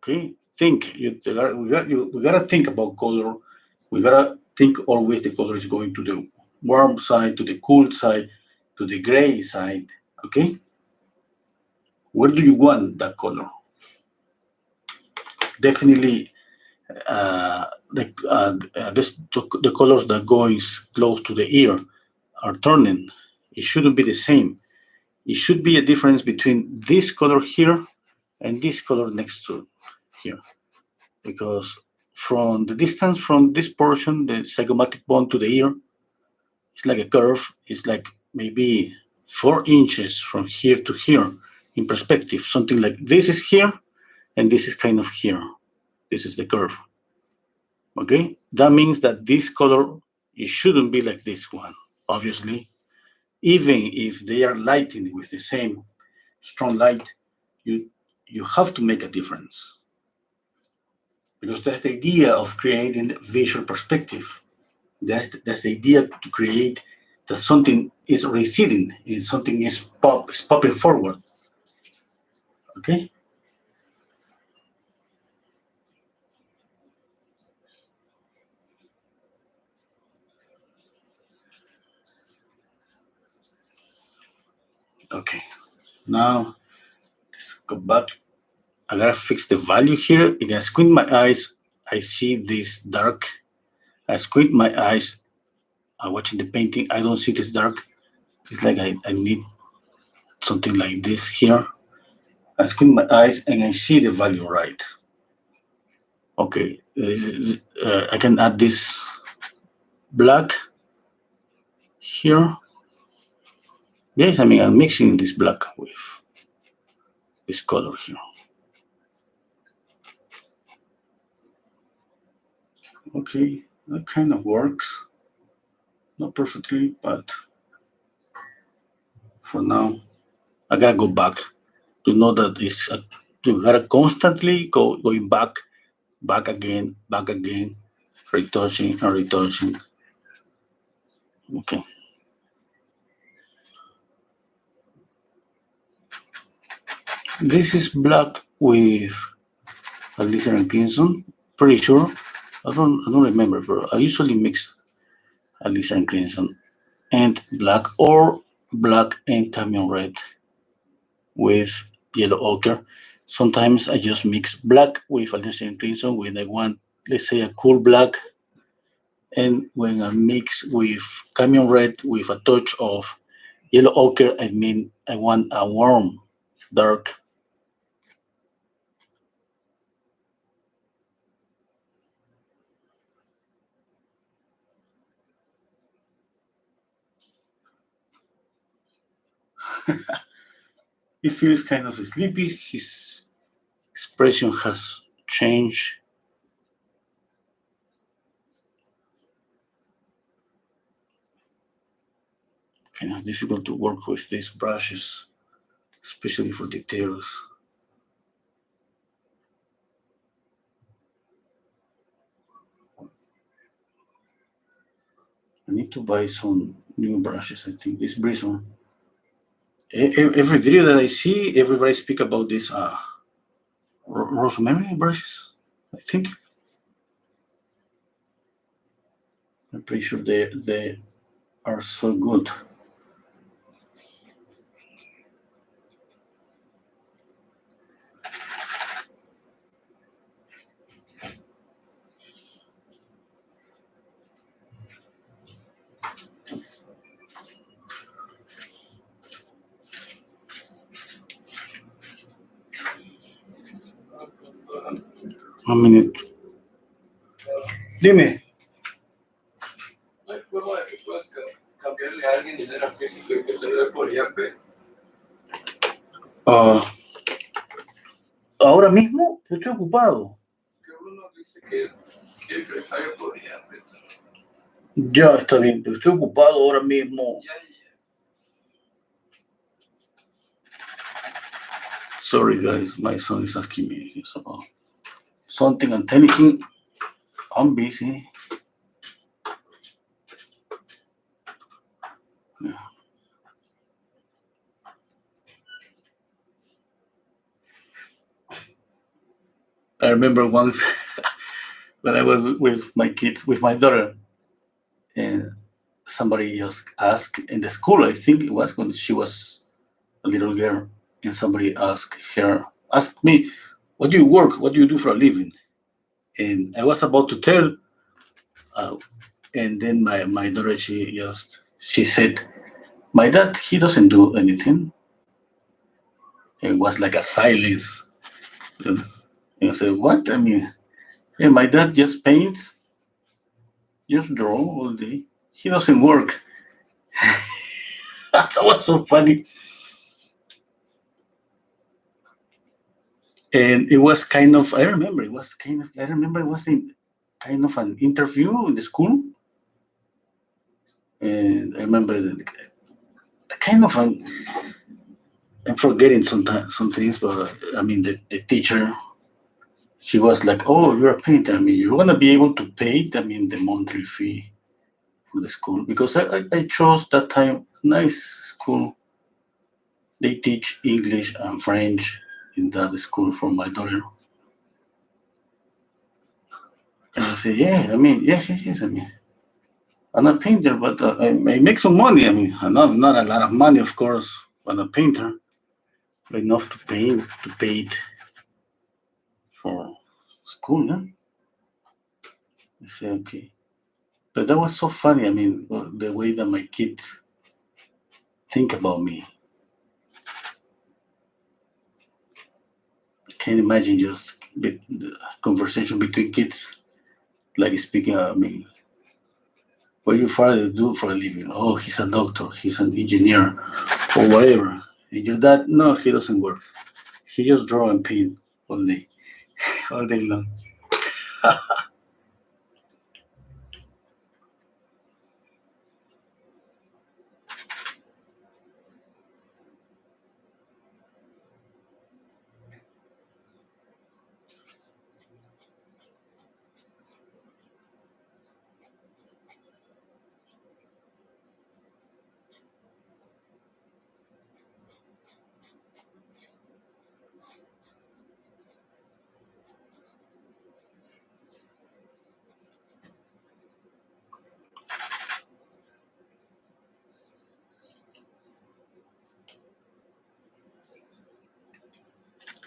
S1: Okay, think. We gotta think about color. We gotta think always the color is going to the warm side, to the cool side, to the gray side. Okay, where do you want that color? Definitely, the colors that going close to the ear are turning. It shouldn't be the same. It should be a difference between this color here and this color next to here, because from the distance from this portion, the zygomatic bone to the ear, it's like a curve. It's like maybe 4 inches from here to here in perspective. Something like this is here, and this is kind of here. This is the curve. Okay, that means that this color, it shouldn't be like this one, obviously. Even if they are lighting with the same strong light, you have to make a difference, because that's the idea of creating visual perspective. That's the idea, to create that something is receding, something is popping forward. Okay. Okay. Now let's go back. I gotta fix the value here. If I squint my eyes, I see this dark. I squint my eyes. I'm watching the painting. I don't see this dark. It's like I need something like this here. I squint my eyes and I see the value right. Okay, I can add this black here. Yes, I mean, I'm mixing this black with this color here. Okay, that kind of works. Not perfectly, but for now, I gotta go back to know that it's you gotta constantly going back again, retouching and retouching. Okay, this is black with a lizard and crimson. Pretty sure. I don't remember, but I usually mix a lizard and crimson and black, or black and camion red with yellow ochre. Sometimes I just mix black with a lizard and crimson when I want, let's say, a cool black. And when I mix with camion red with a touch of yellow ochre, I mean I want a warm, dark. He feels kind of sleepy. His expression has changed. Kind of difficult to work with these brushes, especially for details. I need to buy some new brushes. I think this bristle. Every video that I see, everybody speak about this rosemary brushes. I think I'm pretty sure they are so good. A minute. Dime. No hay forma de que puedas cambiarle a alguien dinero físico y que se le dé por IAP. Ah, ahora mismo estoy ocupado. Que uno dice que quiere que le pague por IAP. Ya está bien, pero estoy ocupado ahora mismo. Sorry, guys, my son is asking me about something. I'm telling him I'm busy. Yeah. I remember once when I was with my kids, with my daughter, and somebody just asked in the school, I think it was when she was a little girl, and somebody asked me, "What do you work? What do you do for a living?" And I was about to tell, uh, and then my daughter, she said, "My dad, he doesn't do anything." It was like a silence. And I said, "What?" I mean, yeah, my dad just paints, just draw all day. He doesn't work. That was so funny. And it was kind of, I remember it was in kind of an interview in the school. And I remember kind of, I'm forgetting some things, but I mean, the teacher, she was like, "Oh, you're a painter. I mean, you're going to be able to pay, I mean, the monthly fee for the school." Because I chose that time, nice school. They teach English and French in that school for my daughter. And I said, "Yeah, I mean, yes. I mean, I'm a painter, but I make some money. I mean, not a lot of money, of course, but a painter, but enough to pay it for school." Yeah? I said, "Okay." But that was so funny. I mean, the way that my kids think about me. I can't imagine just the conversation between kids, like speaking. I mean, What your father do for a living? Oh, he's a doctor, he's an engineer, or whatever. And your dad, no, he doesn't work. He just draw and paint all day, all day long.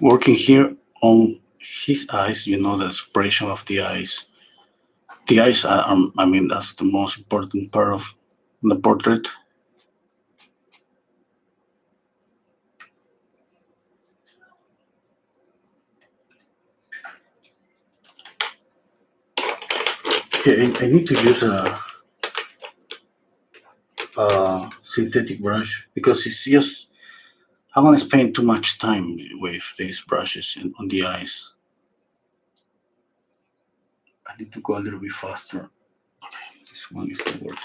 S1: Working here on his eyes, you know, the expression of the eyes. The eyes are, I mean, that's the most important part of the portrait. Okay, I need to use a synthetic brush because it's just I'm gonna spend too much time with these brushes on the eyes. I need to go a little bit faster. This one is not working.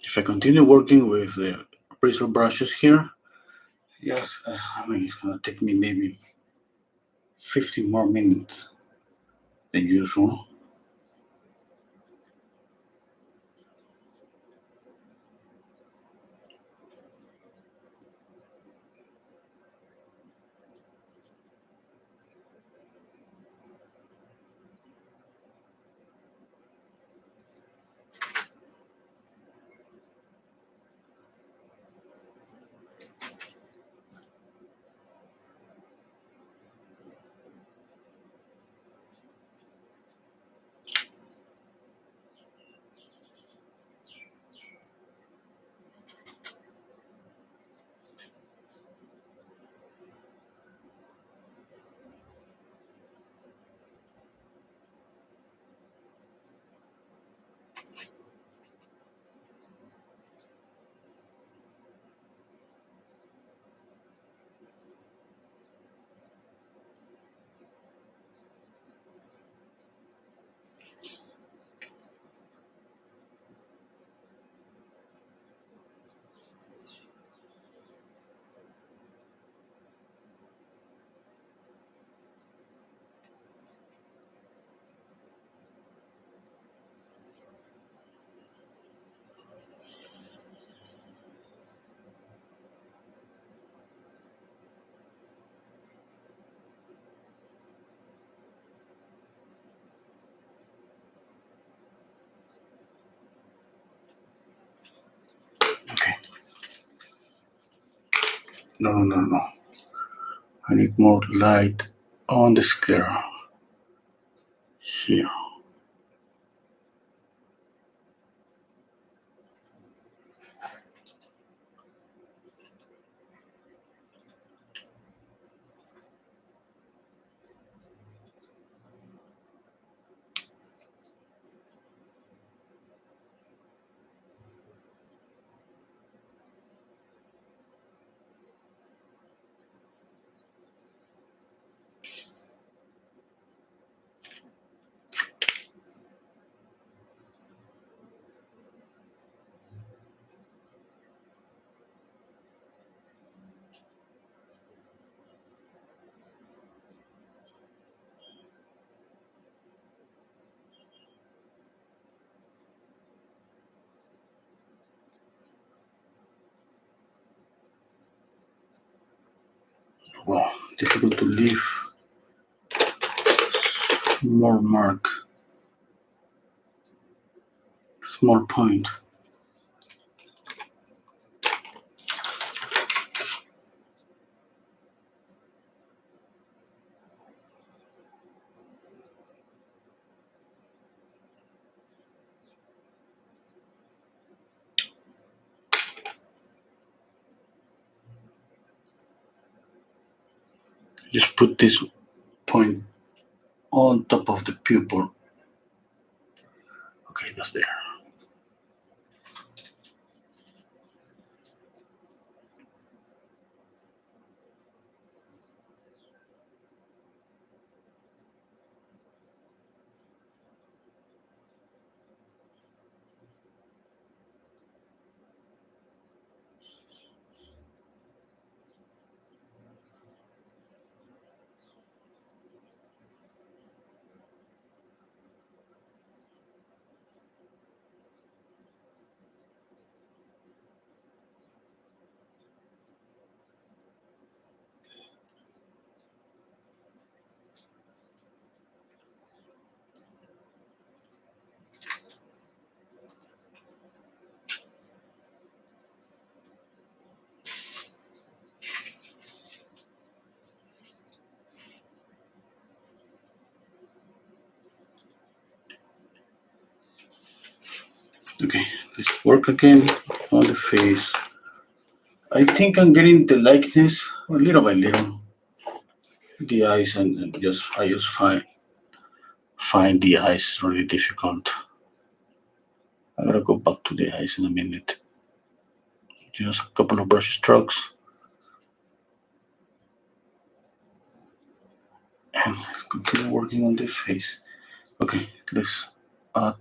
S1: If I continue working with the razor brushes here, yes, I mean it's gonna take me maybe 50 more minutes than usual. No. I need more light on the sclera here. Wow, difficult to leave more mark, small point. Just put this point on top of the pupil. Okay, that's better. Okay, let's work again on the face. I think I'm getting the likeness little by little. The eyes and I just find the eyes really difficult. I'm gonna go back to the eyes in a minute. Just a couple of brush strokes and continue working on the face. Okay, add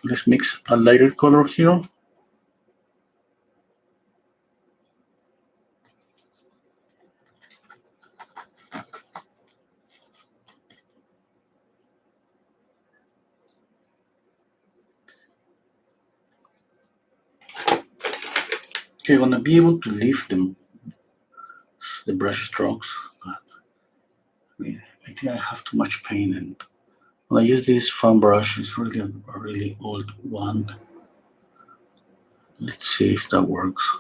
S1: let's mix a lighter color here. Okay, I'm gonna be able to leave the brush strokes, but I think I have too much paint, and when I use this fan brush, it's really a really old one. Let's see if that works.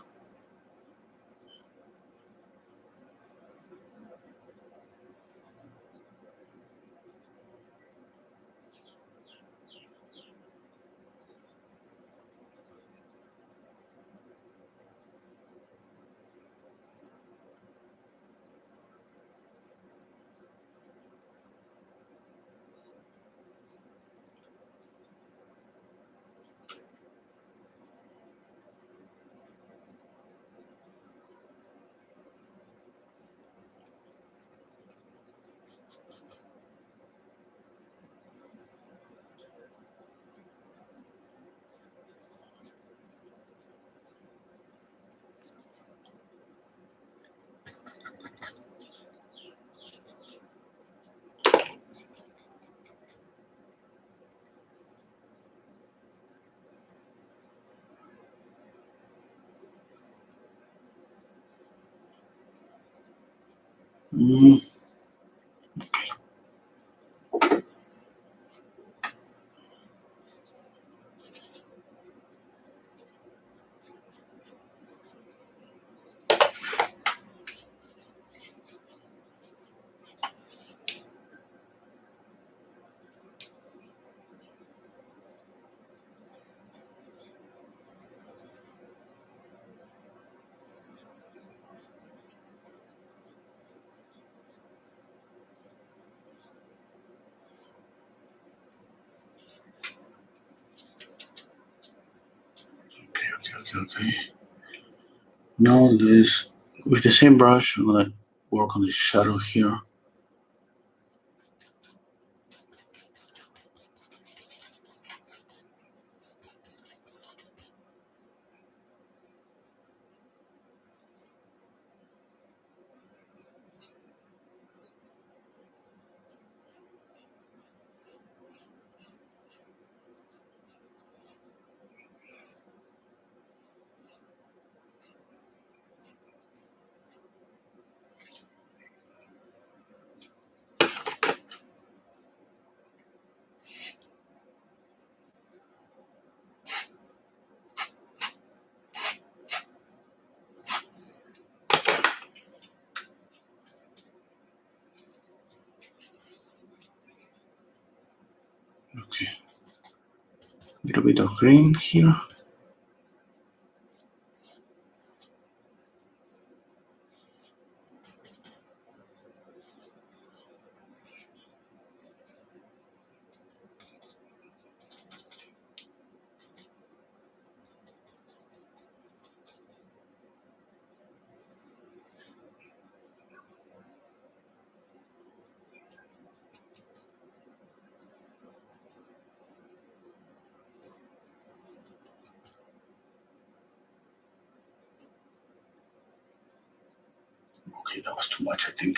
S1: Mm, Okay. Now this, with the same brush, I'm gonna work on the shadow here. Okay. A little bit of green here. Okay, that was too much, I think.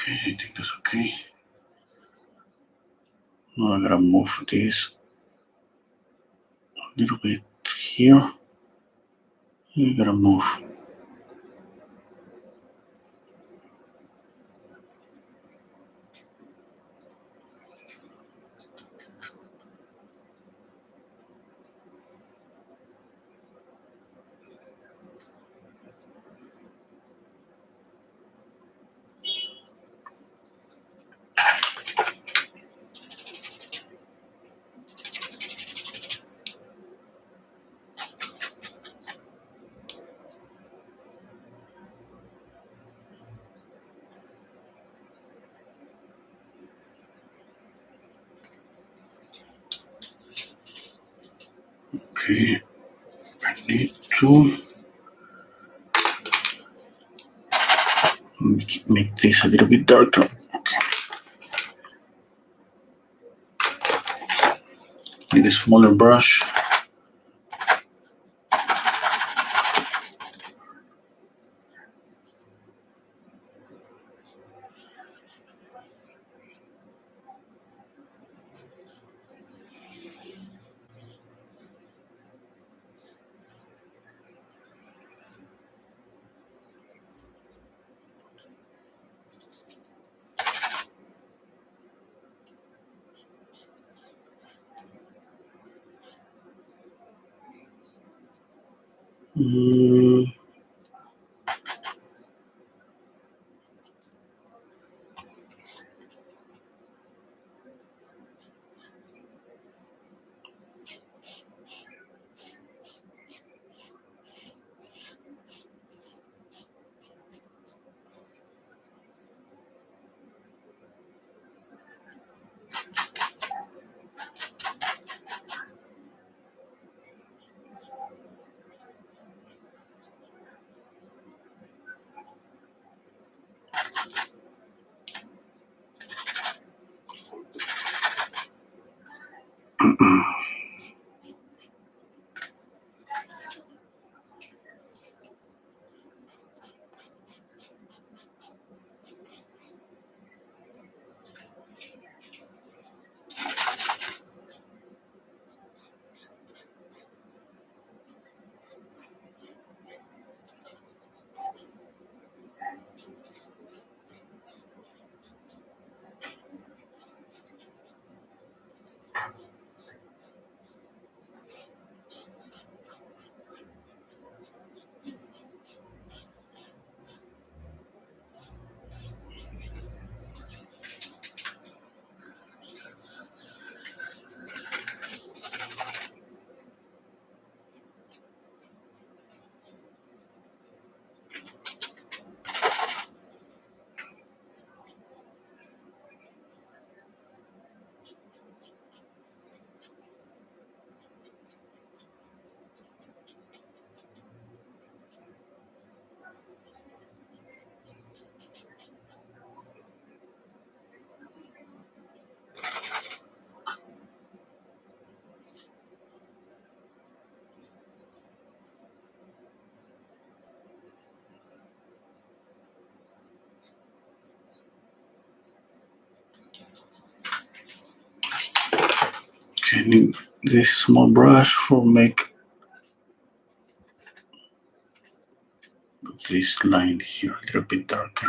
S1: Okay, I think that's okay. Now I'm gonna move this a little bit here. I'm gonna move. Okay, I need to make this a little bit darker. Okay, need a smaller brush. Mm, okay, need this small brush for make this line here a little bit darker.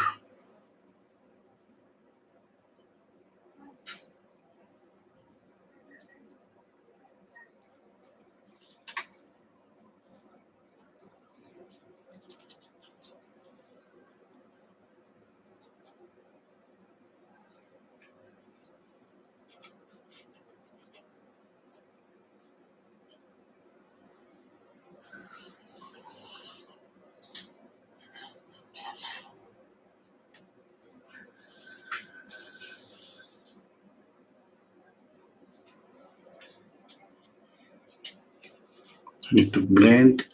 S1: I need to blend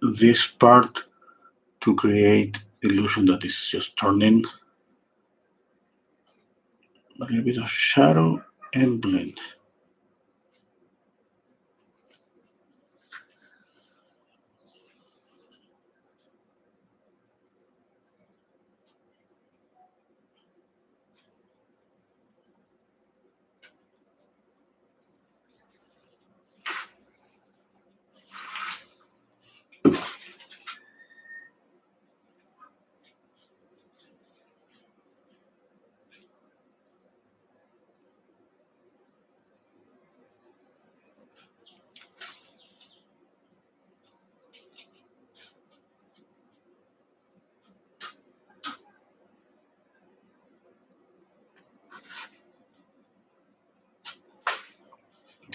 S1: this part to create illusion that is just turning a little bit of shadow and blend.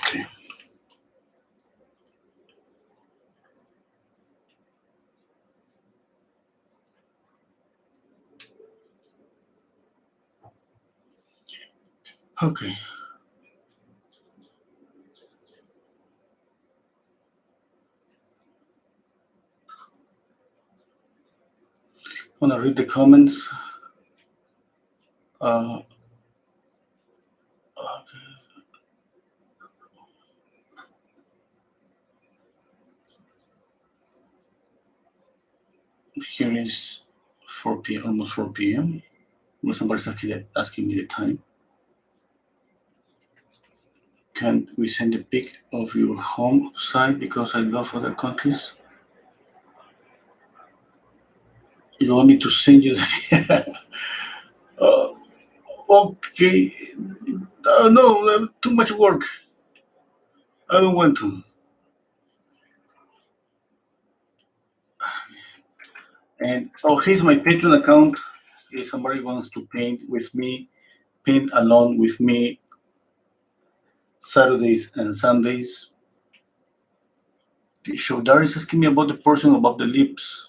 S1: Okay. Okay. I'm gonna read the comments. Okay. Here is 4 p.m. almost 4 p.m. Well, somebody's asking me the time. Can we send a pic of your home site because I love other countries? You want me to send you the uh, okay. No, too much work. I don't want to. And oh, here's my Patreon account. If somebody wants to paint with me, paint along with me Saturdays and Sundays. Okay, Shodar is asking me about the portion above the lips.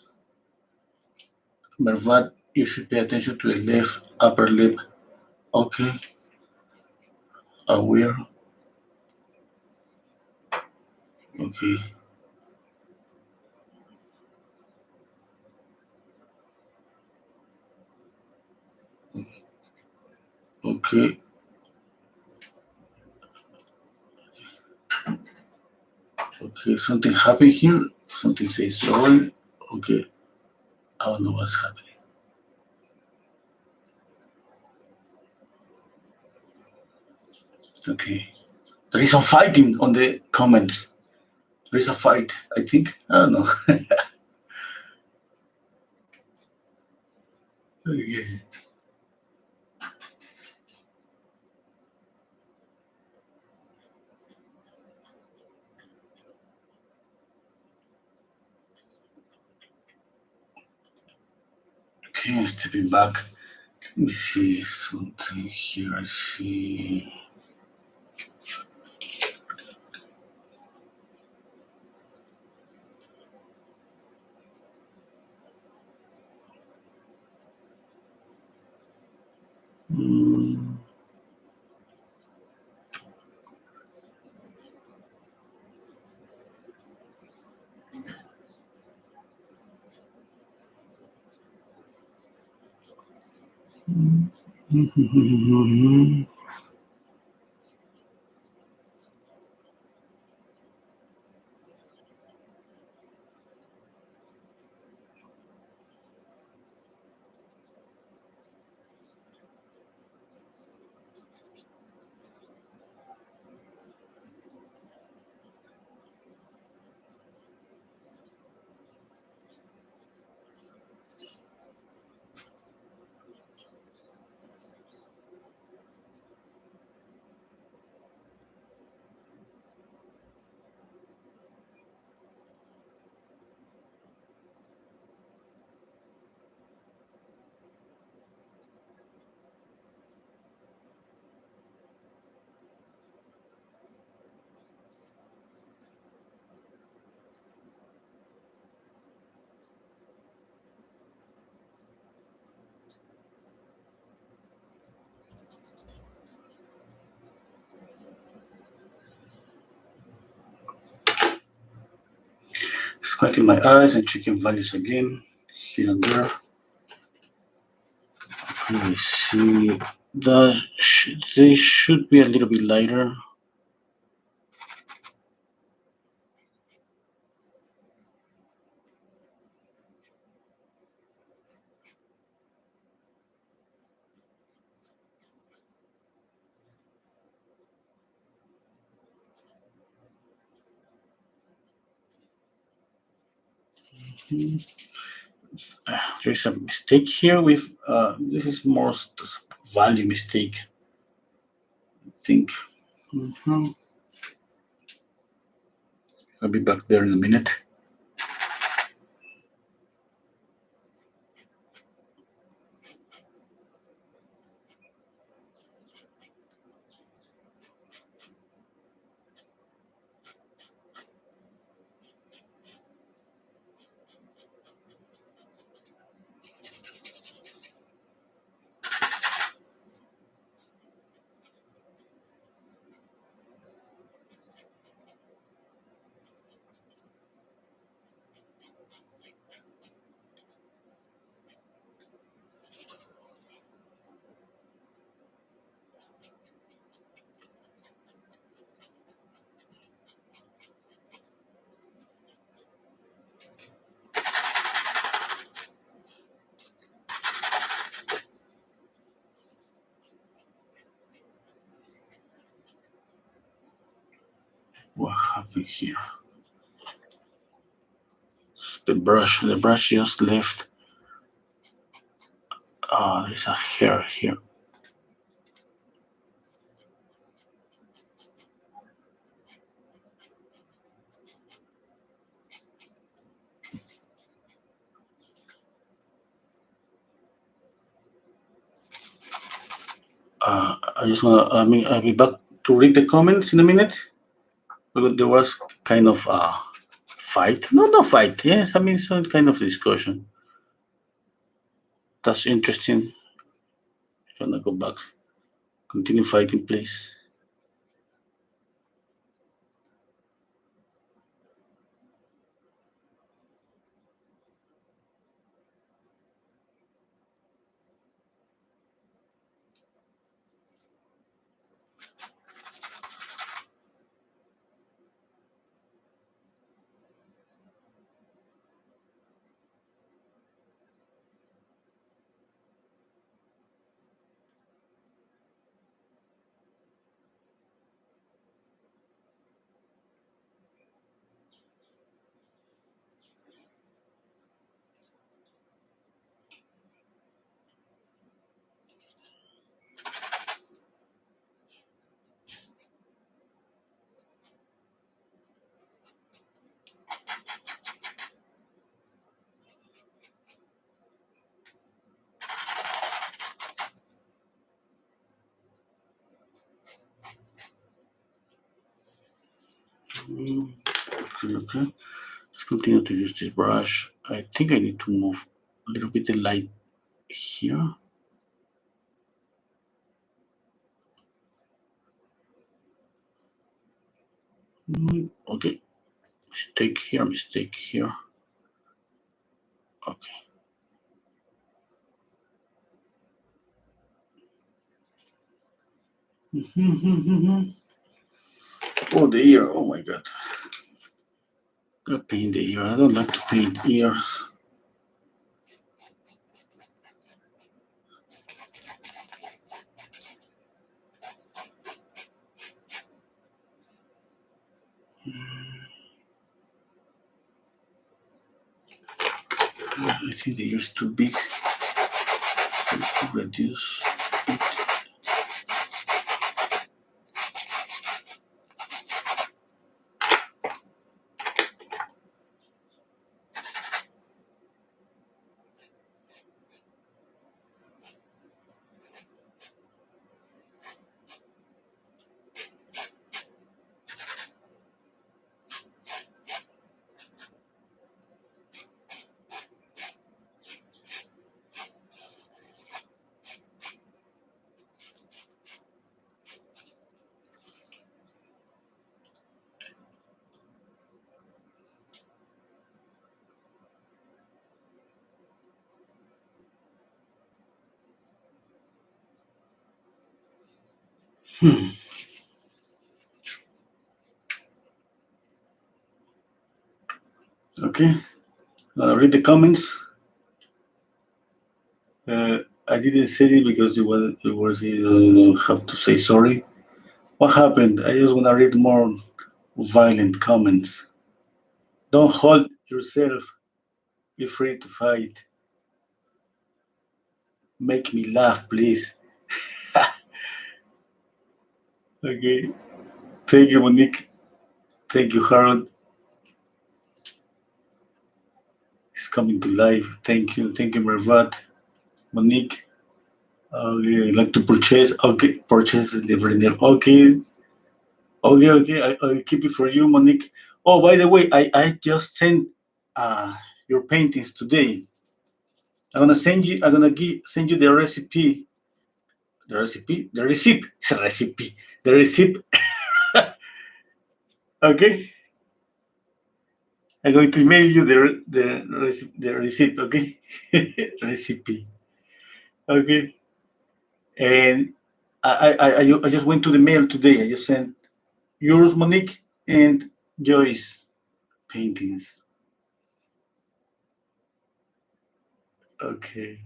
S1: Mervat, you should pay attention to the left upper lip. Okay, aware. Okay, okay, okay. Something happened here. Something says sorry. Okay, I don't know what's happening. Okay, there is some fighting on the comments. There is a fight, I think. I don't know. Okay. Okay, stepping back. Let me see something here. I see. Mm. Squinting my eyes and checking values again, here and there. Let me see. They should be a little bit lighter. There's a mistake here with this is most value mistake. I think. I'll be back there in a minute. What happened here? The brush just left. There's a hair here. I just wanna. I mean, I'll be back to read the comments in a minute. Because there was kind of a fight. No fight. Yes, I mean some kind of discussion. That's interesting. I'm gonna go back. Continue fighting, please. Okay. Let's continue to use this brush. I think I need to move a little bit the light here. Okay. Mistake here, mistake here. Okay. Oh, the ear. Oh my god. I'm gonna paint the ear. I don't like to paint ears. I think the ear's too big. So to reduce it. Okay. Read the comments. I didn't say it because you have to say sorry. What happened? I just want to read more violent comments. Don't hold yourself. Be free to fight. Make me laugh, please. Okay. Thank you, Monique. Thank you, Harold. It's coming to life. Thank you. Thank you, Mervat. Monique. Okay, I'd like to purchase. Okay, purchase the vinyl. Okay. Okay. I'll keep it for you, Monique. Oh, by the way, I just sent your paintings today. I'm gonna send you the recipe. The recipe? The receipt. Recipe. The receipt. Okay. I'm going to email you the receipt, okay? Recipe. Okay. And I just went to the mail today. I just sent yours, Monique, and Joyce paintings. Okay.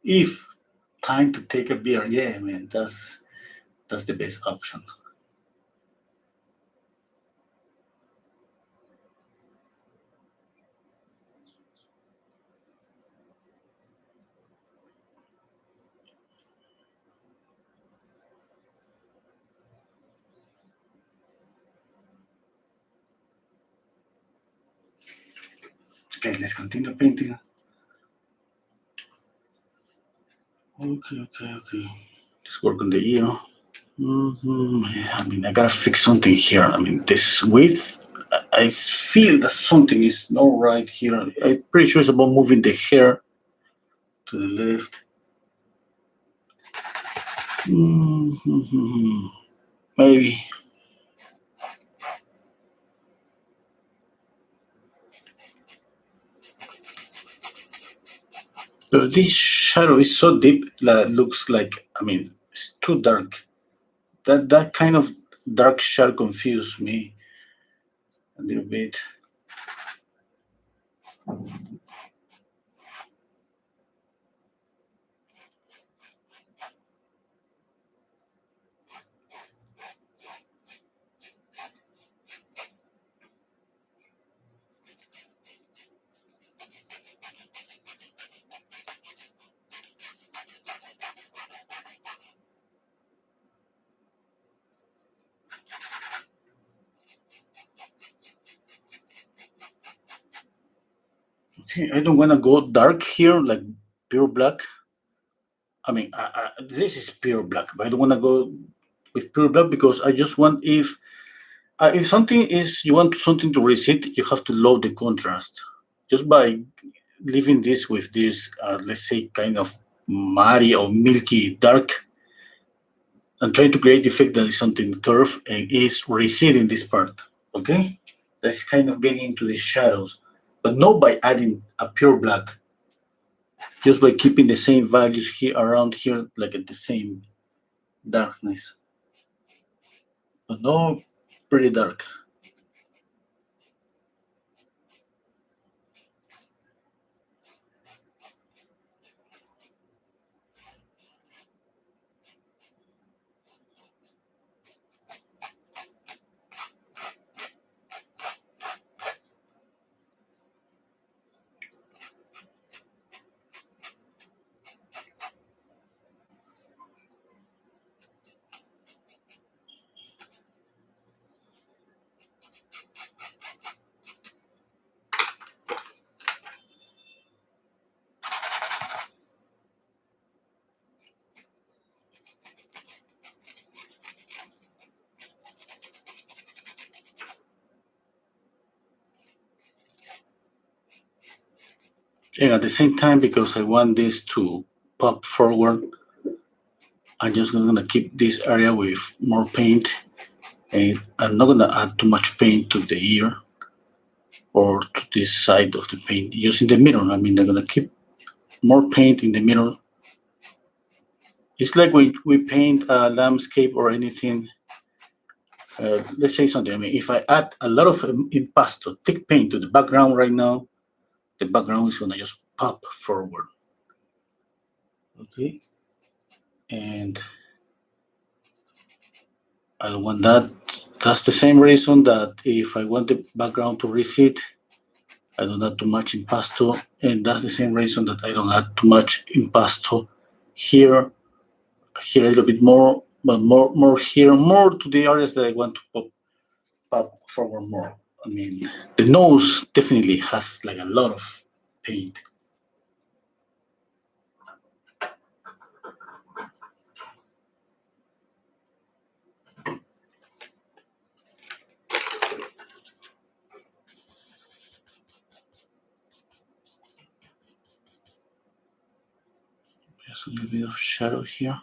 S1: If time to take a beer, yeah, man, that's the best option. Okay, let's continue painting. Okay. Let's work on the ear. I mean, I gotta fix something here. I mean, this width, I feel that something is not right here. I'm pretty sure it's about moving the hair to the left. Maybe. But this shadow is so deep that it looks like, I mean, it's too dark. That kind of dark shadow confused me a little bit. Okay, I don't want to go dark here, like pure black. I mean, this is pure black, but I don't want to go with pure black because I just want if something is you want something to reset, you have to lower the contrast. Just by leaving this with this, let's say, kind of muddy or milky dark, and trying to create the effect that is something curved and is receding this part. Okay, that's kind of getting into the shadows, but not by adding a pure black. Just by keeping the same values here around here, like at the same darkness, but no pretty dark. And at the same time, because I want this to pop forward, I'm just gonna keep this area with more paint, and I'm not gonna add too much paint to the ear or to this side of the paint, just in the middle. I mean, I'm gonna keep more paint in the middle. It's like when we paint a landscape or anything. Let's say something. I mean, if I add a lot of impasto, thick paint to the background right now, the background is gonna just pop forward. Okay, and I don't want that. That's the same reason that if I want the background to recede, I don't add too much impasto, and that's the same reason that I don't add too much impasto here. Here a little bit more, but more here, more to the areas that I want to pop forward more. I mean, the nose definitely has like a lot of paint. There's a little bit of shadow here.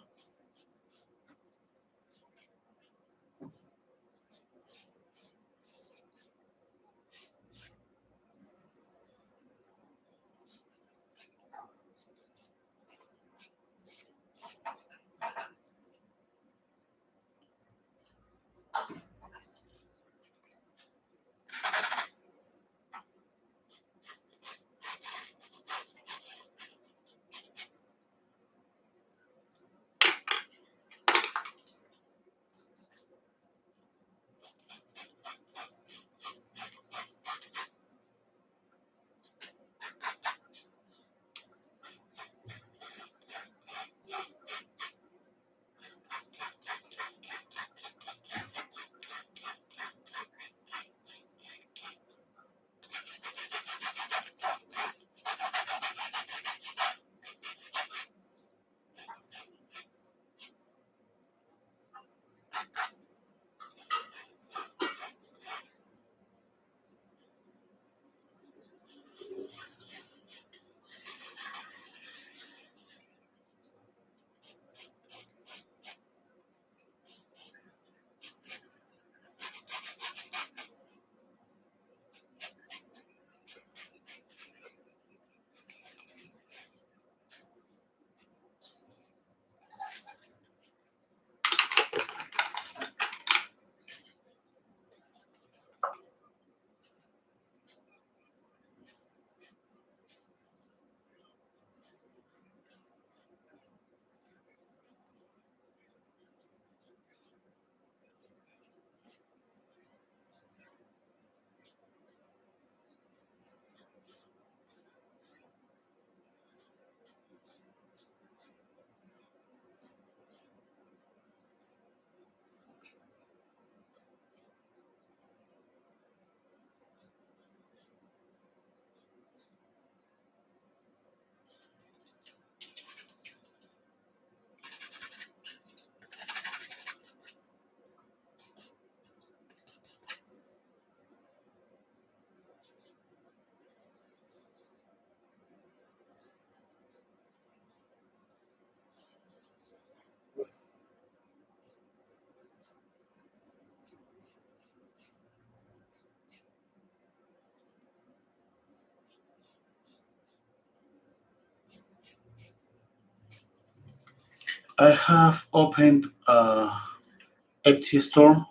S1: I have opened Etsy store.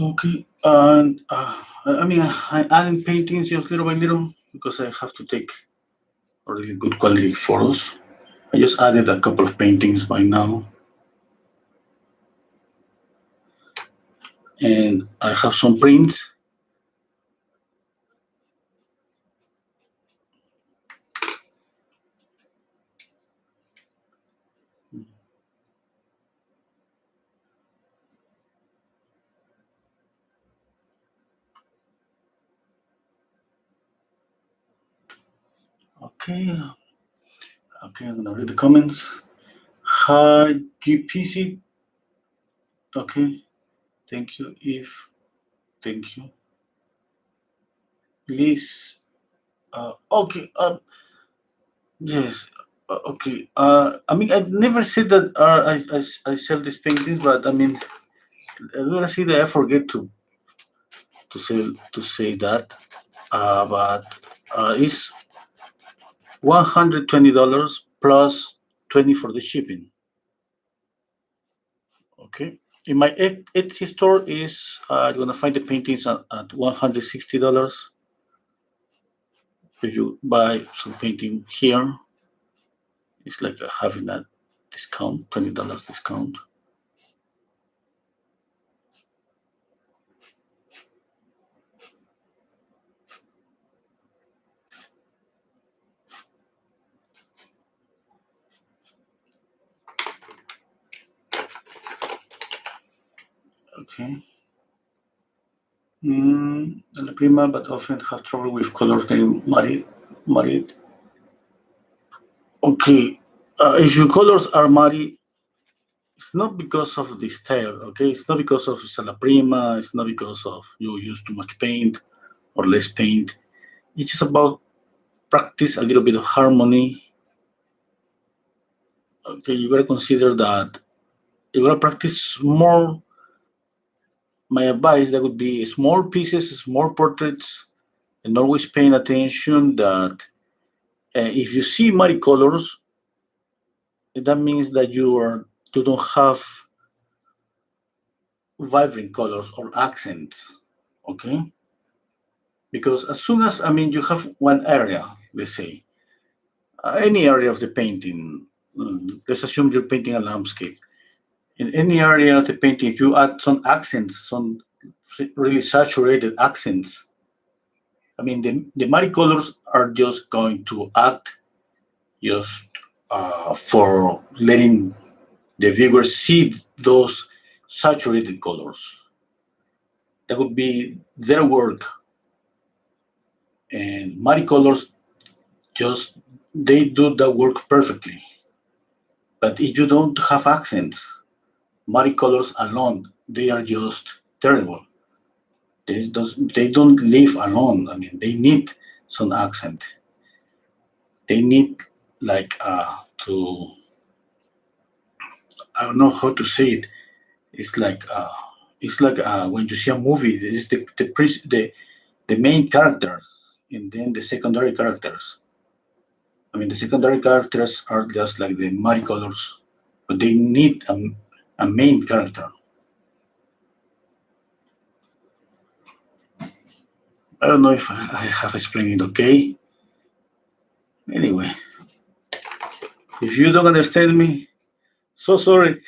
S1: Okay, and I mean, I'm adding paintings just little by little because I have to take really good quality photos. I just added a couple of paintings by now, and I have some prints. Okay, okay, I'm gonna read the comments. Hi, GPC. Okay, thank you. If thank you, please. Okay. Yes. Okay. I mean, I never said that I sell these paintings, but I mean, I'm gonna say that I forget to say that. But it's $120 plus 20 for the shipping. Okay. In my Etsy store is you're gonna find the paintings at $160. If you buy some painting here, it's like having a discount, $20 discount. Okay. Alla Prima, but often have trouble with colors getting muddied. Okay. If your colors are muddy, it's not because of the style, okay? It's not because of Alla Prima, it's not because of you use too much paint or less paint. It's just about practice a little bit of harmony. Okay, you gotta consider that you gotta practice more. My advice that would be small pieces, small portraits, and always paying attention that if you see muddy colors, that means that you don't have vibrant colors or accents. Okay, because as soon as I mean you have one area, let's say any area of the painting, let's assume you're painting a landscape. In any area of the painting, if you add some accents, some really saturated accents, I mean the muddy colors are just going to act just for letting the viewer see those saturated colors. That would be their work, and muddy colors just they do that work perfectly. But if you don't have accents, muddy colors alone they are just terrible. They don't live alone. I mean, they need some accent. They need like to I don't know how to say it. It's like when you see a movie, this is the main characters and then the secondary characters. I mean, the secondary characters are just like the muddy colors, but they need a main character. I don't know if I have explained it okay. Anyway, if you don't understand me, so sorry.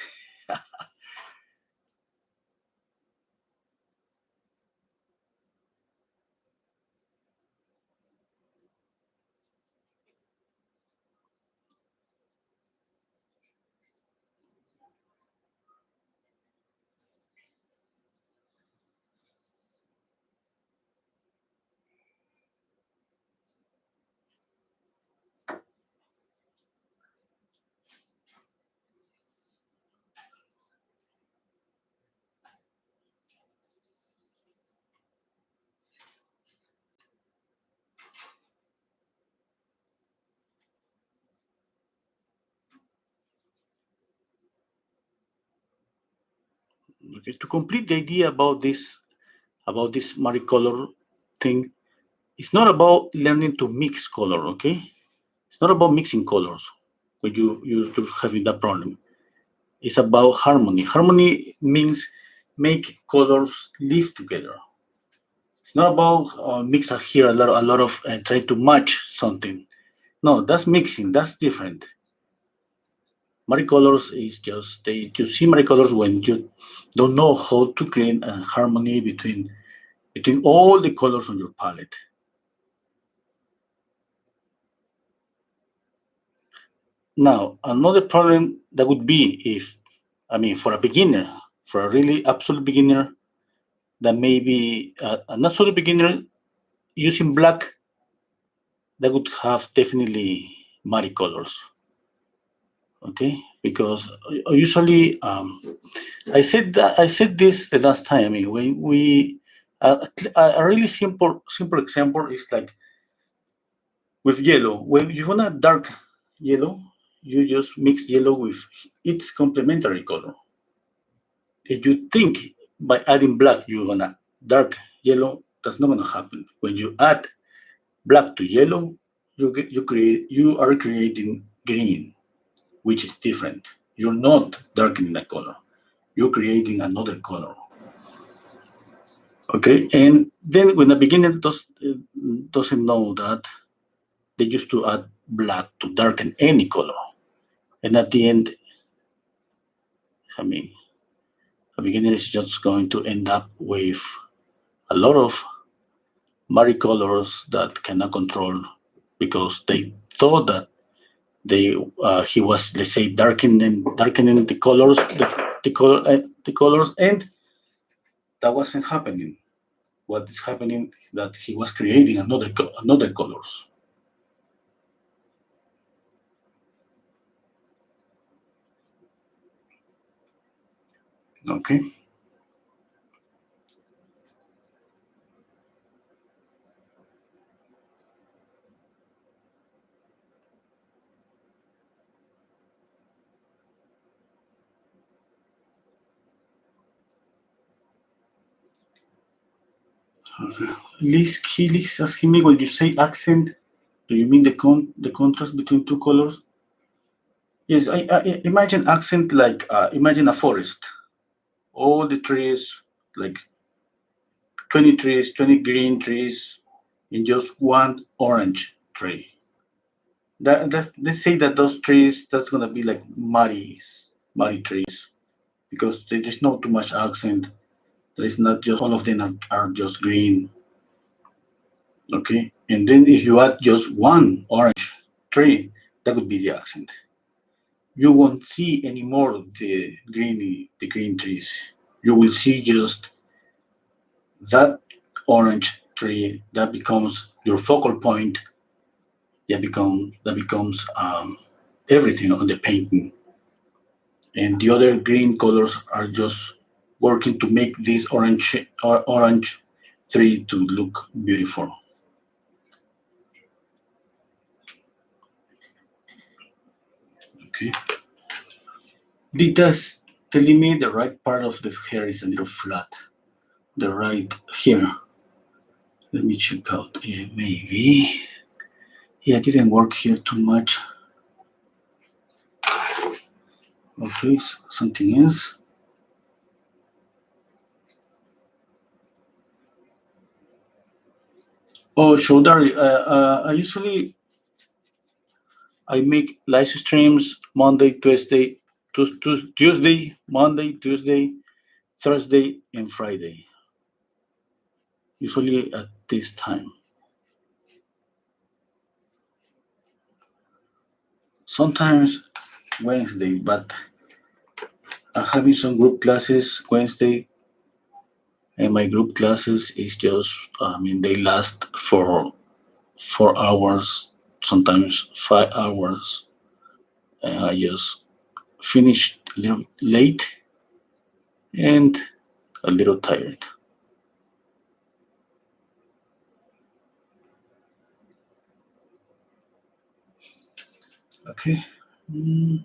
S1: Okay, to complete the idea about this multicolor thing, it's not about learning to mix color. Okay, it's not about mixing colors. when you're having that problem. It's about harmony. Harmony means make colors live together. It's not about mix here a lot of try to match something. No, that's mixing. That's different. Maricolors is just you see maricolors when you don't know how to create a harmony between all the colors on your palette. Now, another problem that would be if, I mean, for a beginner, for a really absolute beginner, that maybe an absolute beginner using black, that would have definitely muddy colors. Okay, because usually I said this the last time. I mean, when we a really simple example is like with yellow. When you want a dark yellow, you just mix yellow with its complementary color. If you think by adding black you're gonna dark yellow, that's not gonna happen. When you add black to yellow, you are creating green, which is different. You're not darkening a color. You're creating another color. Okay, and then when a beginner doesn't know that, they used to add black to darken any color, and at the end, I mean, a beginner is just going to end up with a lot of muddy colors that cannot control because they thought that they he was, let's say, darkening the colors the colors, and that wasn't happening. What is happening that he was creating another colors. Okay. He's asking me, when you say accent, do you mean the contrast between two colors? Yes, I imagine accent like imagine a forest, all the trees, like 20 trees, 20 green trees, in just one orange tree. Let's say that those trees, that's gonna be like muddy trees, because there is not too much accent. There is not just all of them are just green. Okay, and then if you add just one orange tree, that would be the accent. You won't see anymore the green trees. You will see just that orange tree that becomes your focal point. That becomes everything on the painting, and the other green colors are just working to make this orange tree to look beautiful. Okay. Dita's telling me the right part of the hair is a little flat. The right here. Let me check out. Yeah, maybe. Yeah, it didn't work here too much. Okay, something else. Oh, shoulder. I usually I make live streams Monday, Tuesday, Monday, Tuesday, Thursday, and Friday. Usually at this time. Sometimes Wednesday, but I'm having some group classes Wednesday, and my group classes is just, I mean, they last for 4 hours, sometimes 5 hours, and I just finish a little late and a little tired. Okay. Mm.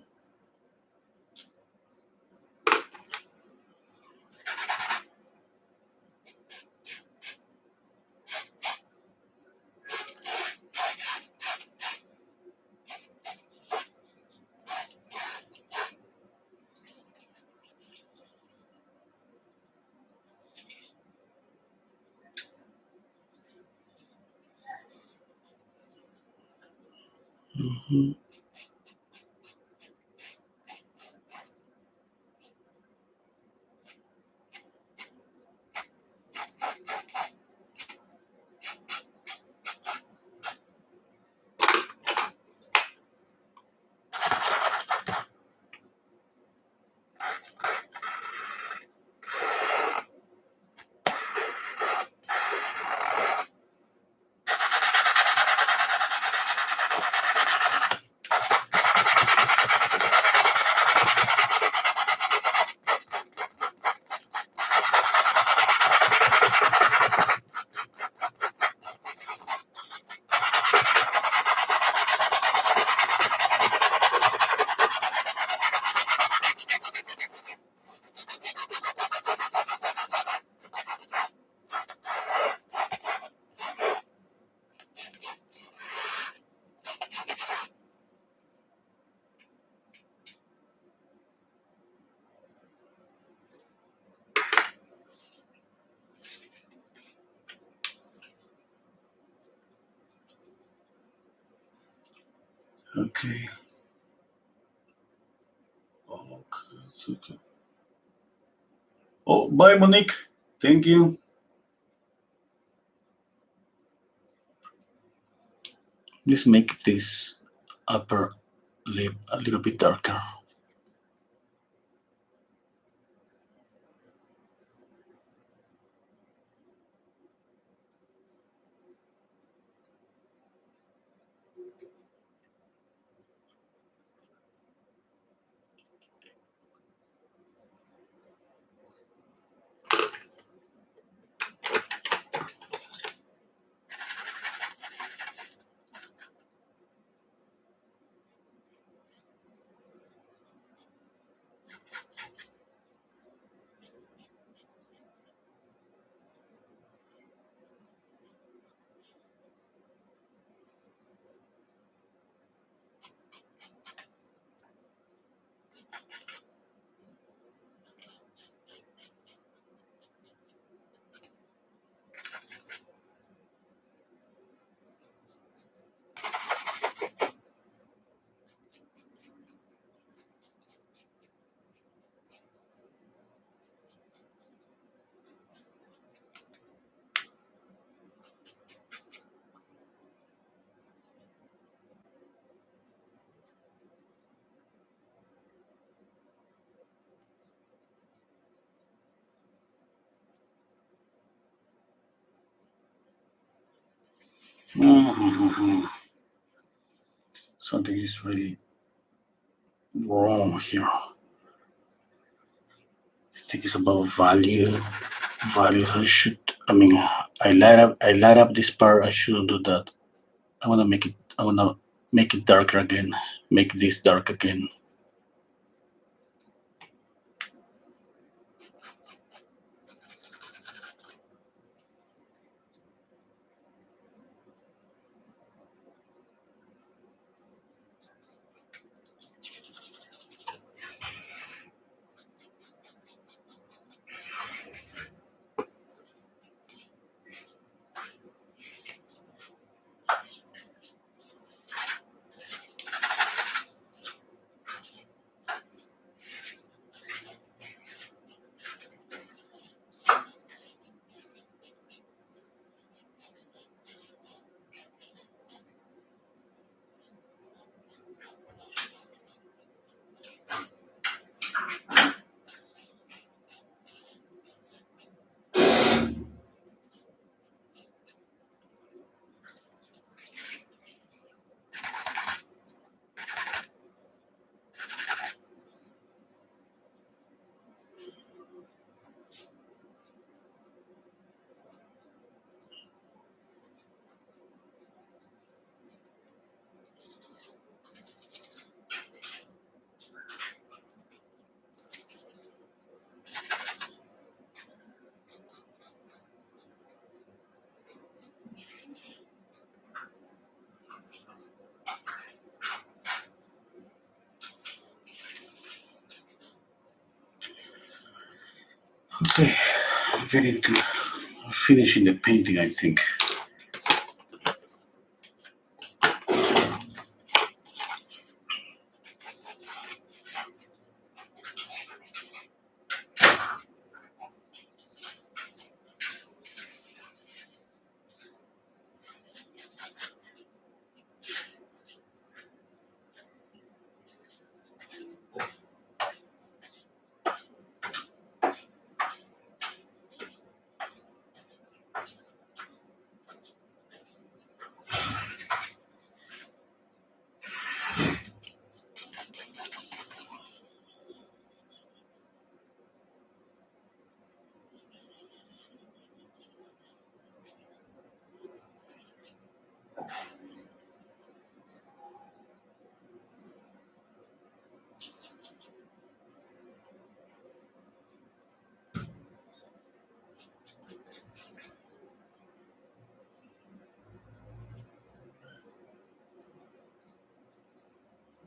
S1: Mhm. Okay. Okay. Oh, bye, Monique. Thank you. Let's make this upper lip a little bit darker. Mhm. Something is really wrong here. I think it's about value. Values. I light up this part. I shouldn't do that. I wanna make it. I wanna make it darker again. Make this dark again. Okay, I'm getting to finishing the painting. I think.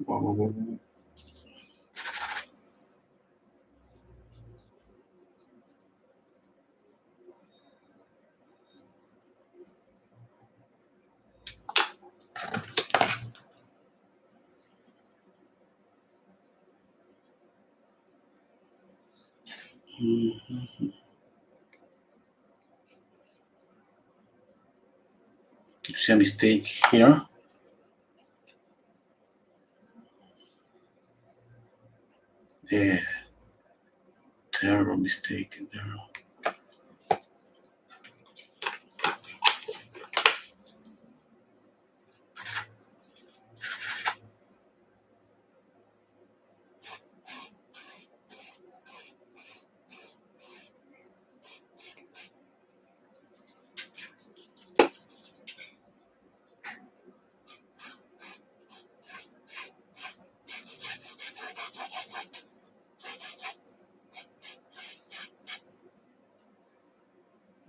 S1: Whoa, whoa, whoa, whoa. Mhm. You see a mistake here? The terrible mistake there.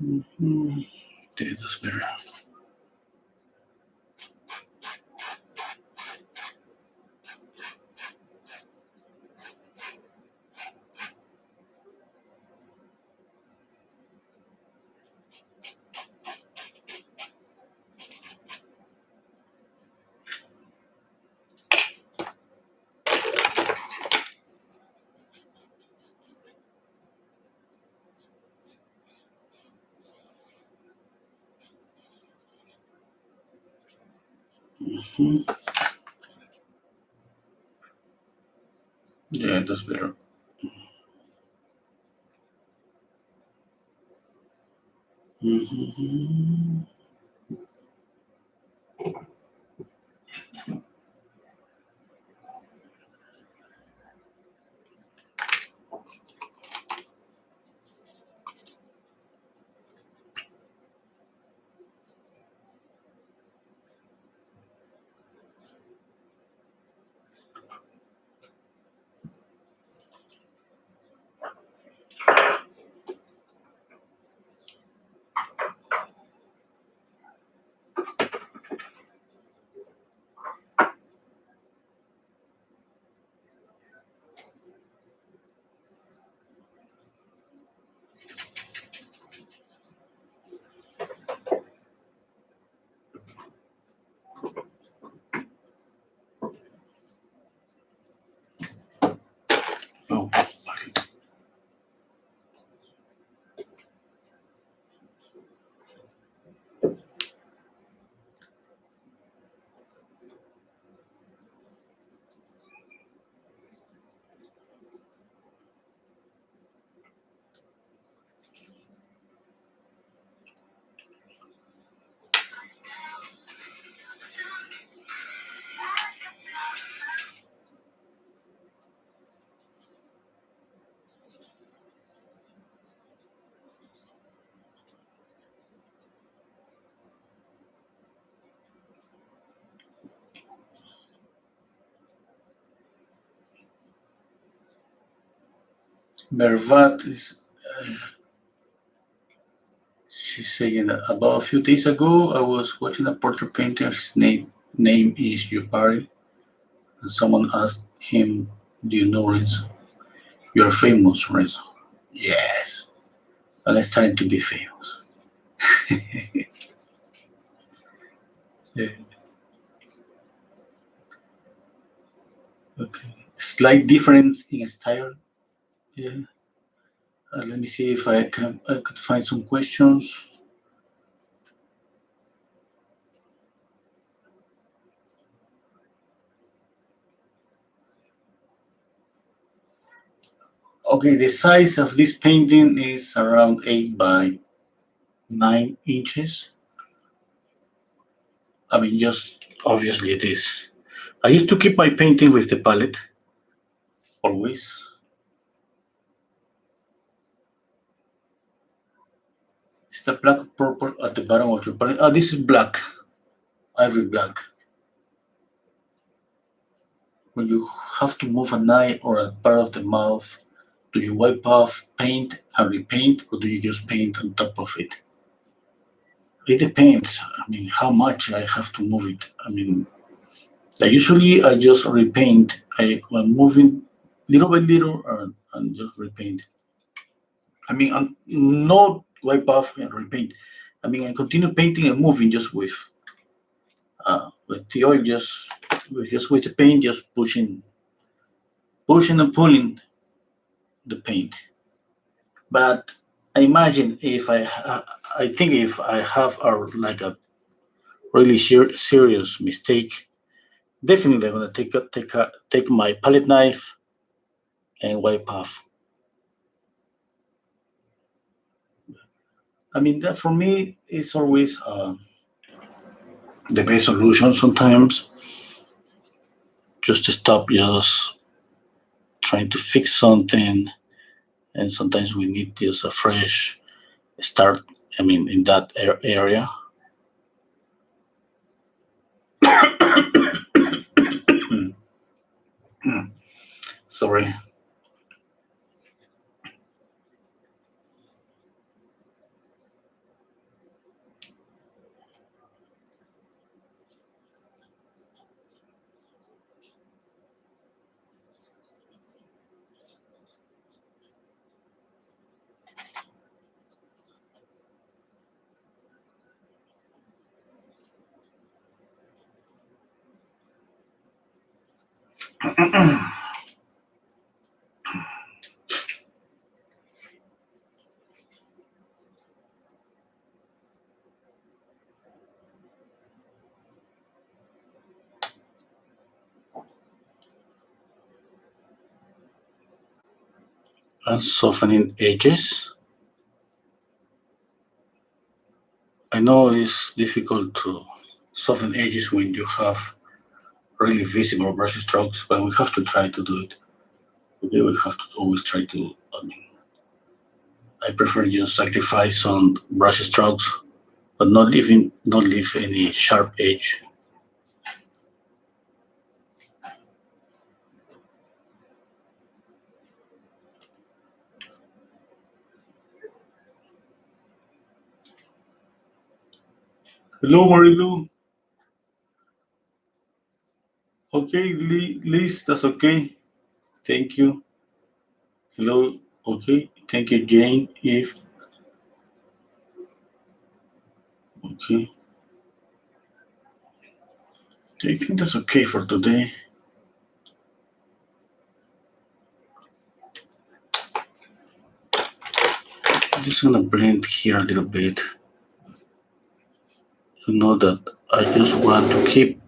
S1: Mm-hmm. Okay, that's better. Mm-hmm. Yeah, that's better. Mm-hmm. Oh, okay. Mervat is. She's saying that about a few days ago, I was watching a portrait painter. His name is Yupari, and someone asked him, "Do you know Renzo? You are famous, Renzo." Yes, and I'm starting to be famous. Yeah. Okay. Slight difference in style. Yeah. Let me see if I could find some questions. Okay, the size of this painting is around 8 by 9 inches. I mean, just obviously it is. I used to keep my painting with the palette always. Is the black purple at the bottom of your palette? Ah, this is black, ivory black. When you have to move an eye or a part of the mouth, do you wipe off, paint, and repaint, or do you just paint on top of it? It depends. I mean, how much I have to move it. I mean, Usually I just repaint. I'm moving little by little and just repaint. I mean, I'm not wipe off and repaint. I mean, I continue painting and moving just with the oil, just with the paint, just pushing and pulling the paint. But I imagine I think if I have a really serious mistake, definitely I'm gonna take my palette knife and wipe off. I mean, that for me is always the best solution. Sometimes just to stop just trying to fix something, and sometimes we need just a fresh start. I mean, in that area. Sorry. And softening edges. I know it's difficult to soften edges when you have really visible brush strokes, but we have to try to do it. Okay, we have to always try to. I mean, I prefer just sacrifice some brush strokes, but not leave any sharp edge. Hello, Marilu. Okay, Liz, that's okay. Thank you. Hello. Okay. Thank you, Jane. Eve. Okay. I think that's okay for today. I'm just gonna blend here a little bit to know that I just want to keep.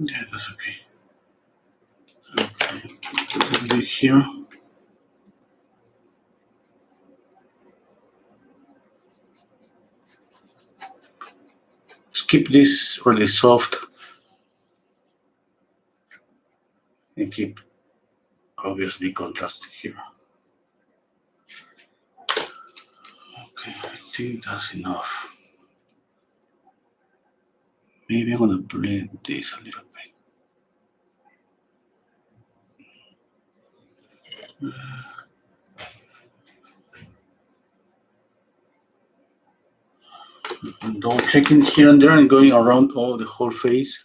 S1: Yeah, that's okay. Okay. Put it here. Let's keep this really soft and keep obviously contrast here. Okay, I think that's enough. Maybe I'm gonna blend this a little bit. And double checking here and there and going around all the whole face.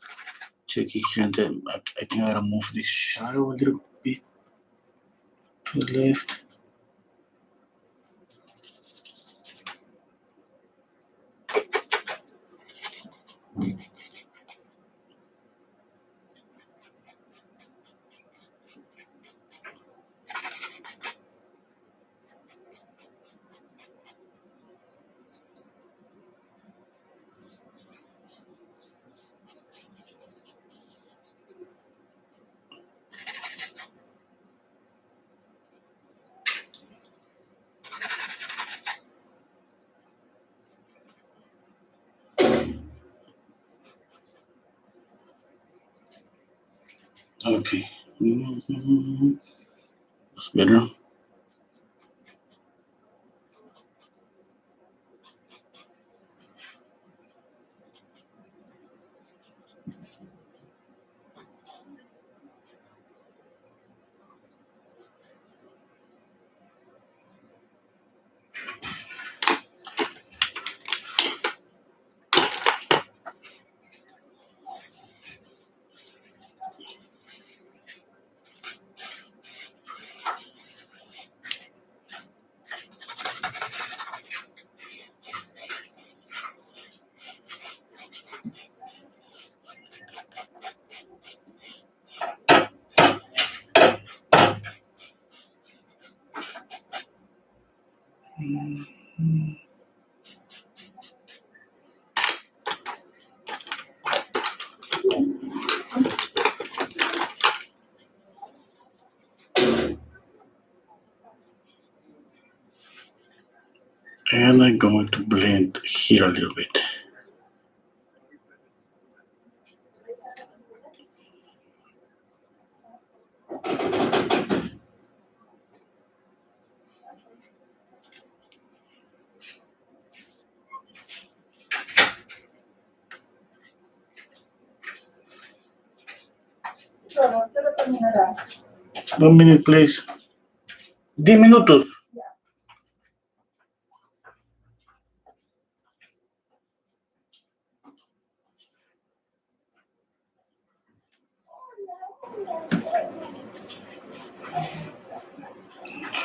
S1: Checking here and there. I think I gotta move this shadow a little bit to the left. Okay. That's better. And I'm going to blend here a little bit. One minute, please. 10 minutos.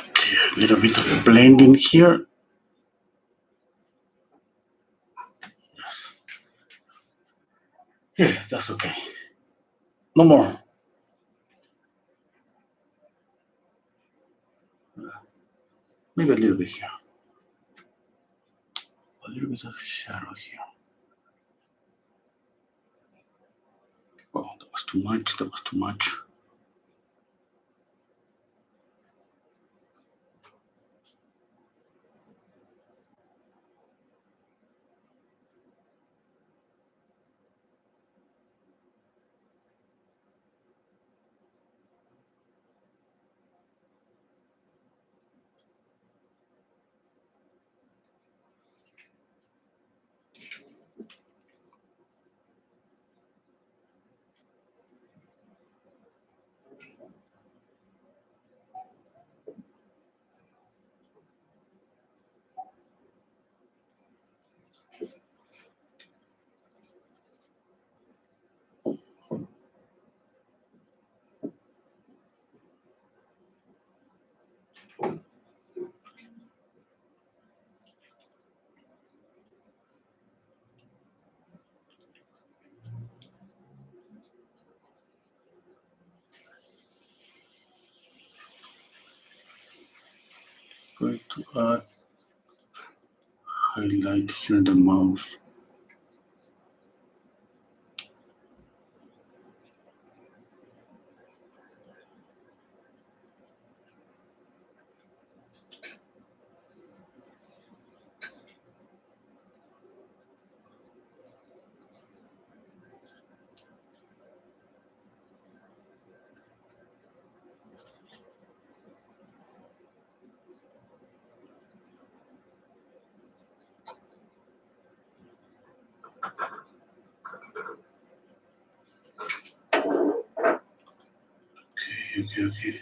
S1: Okay, a little bit of blending here. Yes. Yeah, that's okay. No more. Maybe a little bit here. A little bit of shadow here. Oh, that was too much. That was too much. Going to add highlight here in the mouth. Okay.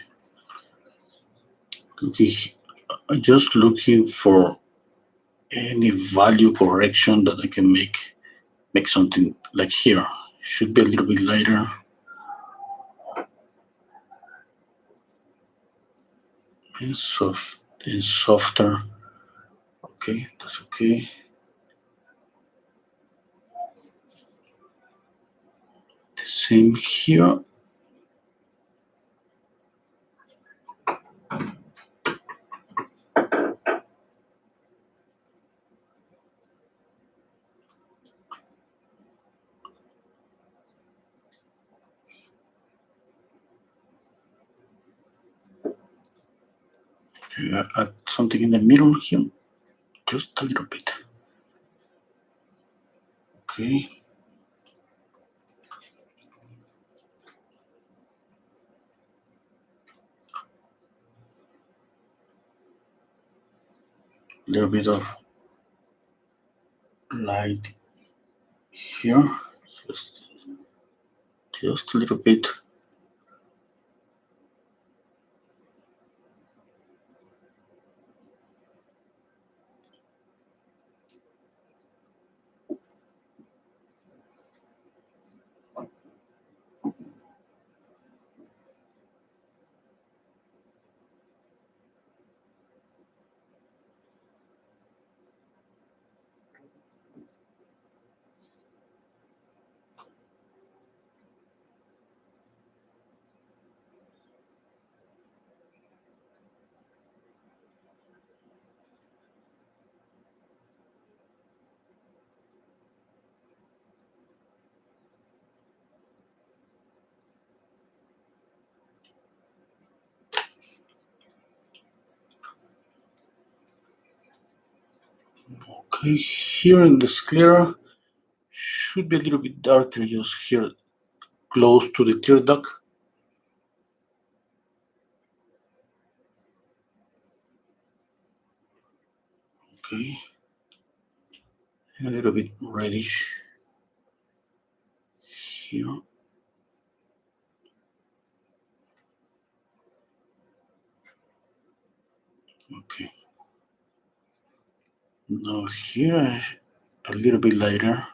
S1: Okay, I'm just looking for any value correction that I can make something like here. Should be a little bit lighter and soft and softer. Okay, that's okay. The same here. Okay, add something in the middle here, just a little bit. Okay. little bit of light here, just a little bit. Okay, here in the sclera should be a little bit darker, just here close to the tear duct. Okay, and a little bit reddish here. Okay, now here a little bit lighter.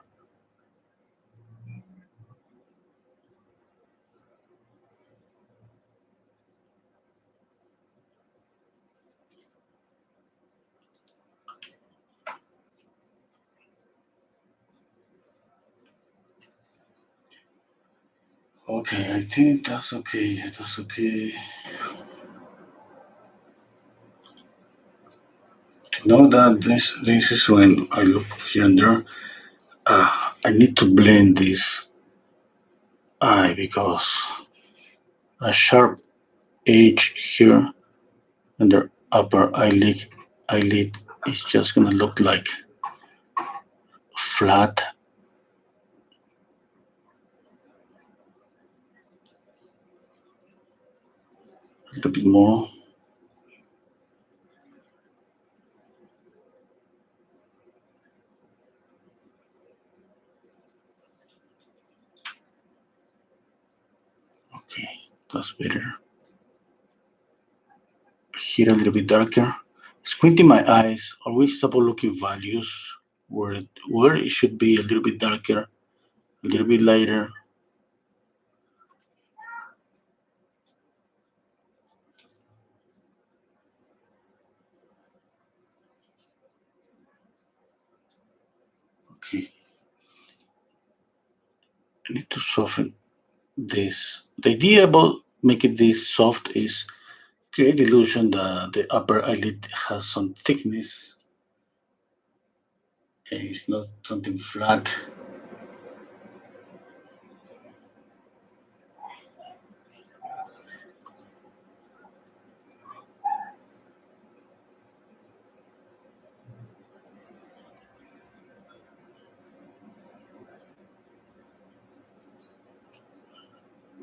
S1: Okay, I think that's okay. That's okay. Know that this is when I look here and there. I need to blend this eye because a sharp edge here and the upper eyelid is just gonna look like flat. A little bit more. Okay, that's better. Here a little bit darker. Squinting my eyes, always double looking values where it should be a little bit darker, a little bit lighter. Okay. I need to soften this. The idea about making this soft is create the illusion that the upper eyelid has some thickness and it's not something flat.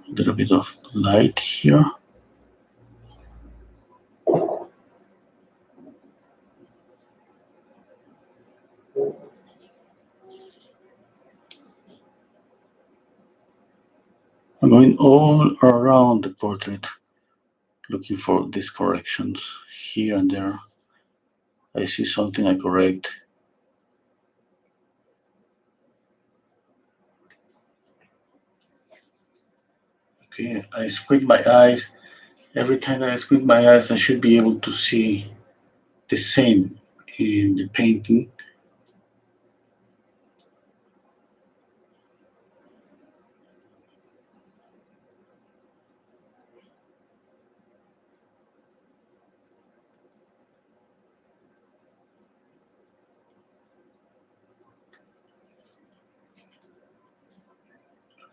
S1: A little bit of light here. I'm going all around the portrait looking for these corrections here and there. I see something I correct. Okay, I squint my eyes. Every time that I squint my eyes, I should be able to see the same in the painting.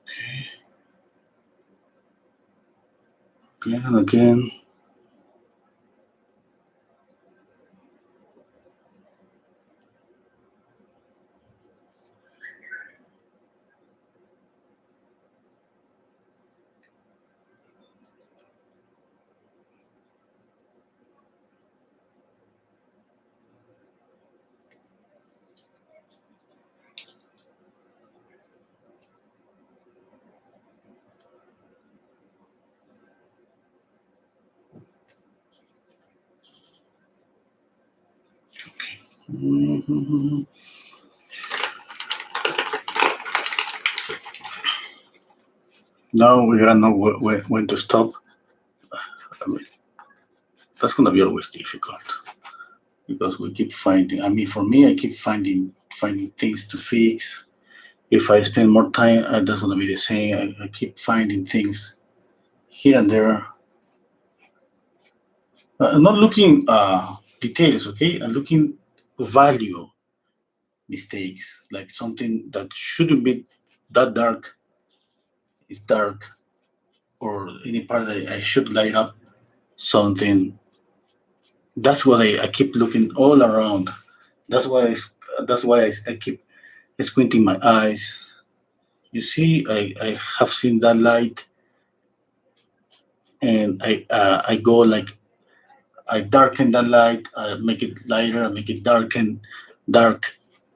S1: Okay, again and again. Mhm. Now we gotta know when to stop. I mean, that's gonna be always difficult because we keep finding. I mean, for me, I keep finding things to fix. If I spend more time, that's gonna be the same. I keep finding things here and there. I'm not looking details, okay? I'm looking value mistakes, like something that shouldn't be that dark is dark, or any part that I should light up something. That's what I keep looking all around. That's why I keep squinting my eyes. You see, I have seen that light, and I go like I darken that light, I make it lighter, I make it dark,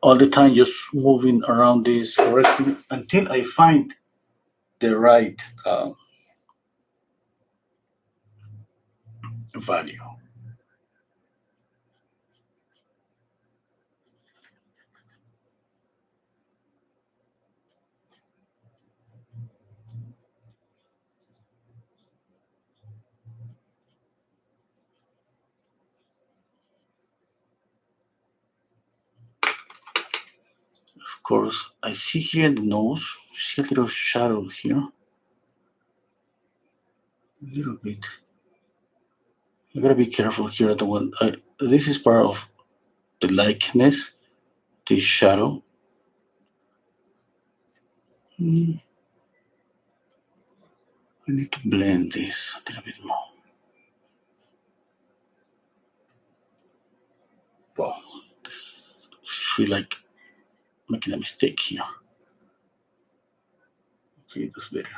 S1: all the time, just moving around this correctly until I find the right value. Of course, I see here in the nose, see a little shadow here, a little bit. You gotta be careful here. At the one, this is part of the likeness, this shadow. Mm, I need to blend this a little bit more. Wow, this feel like making a mistake here. Okay, that's better.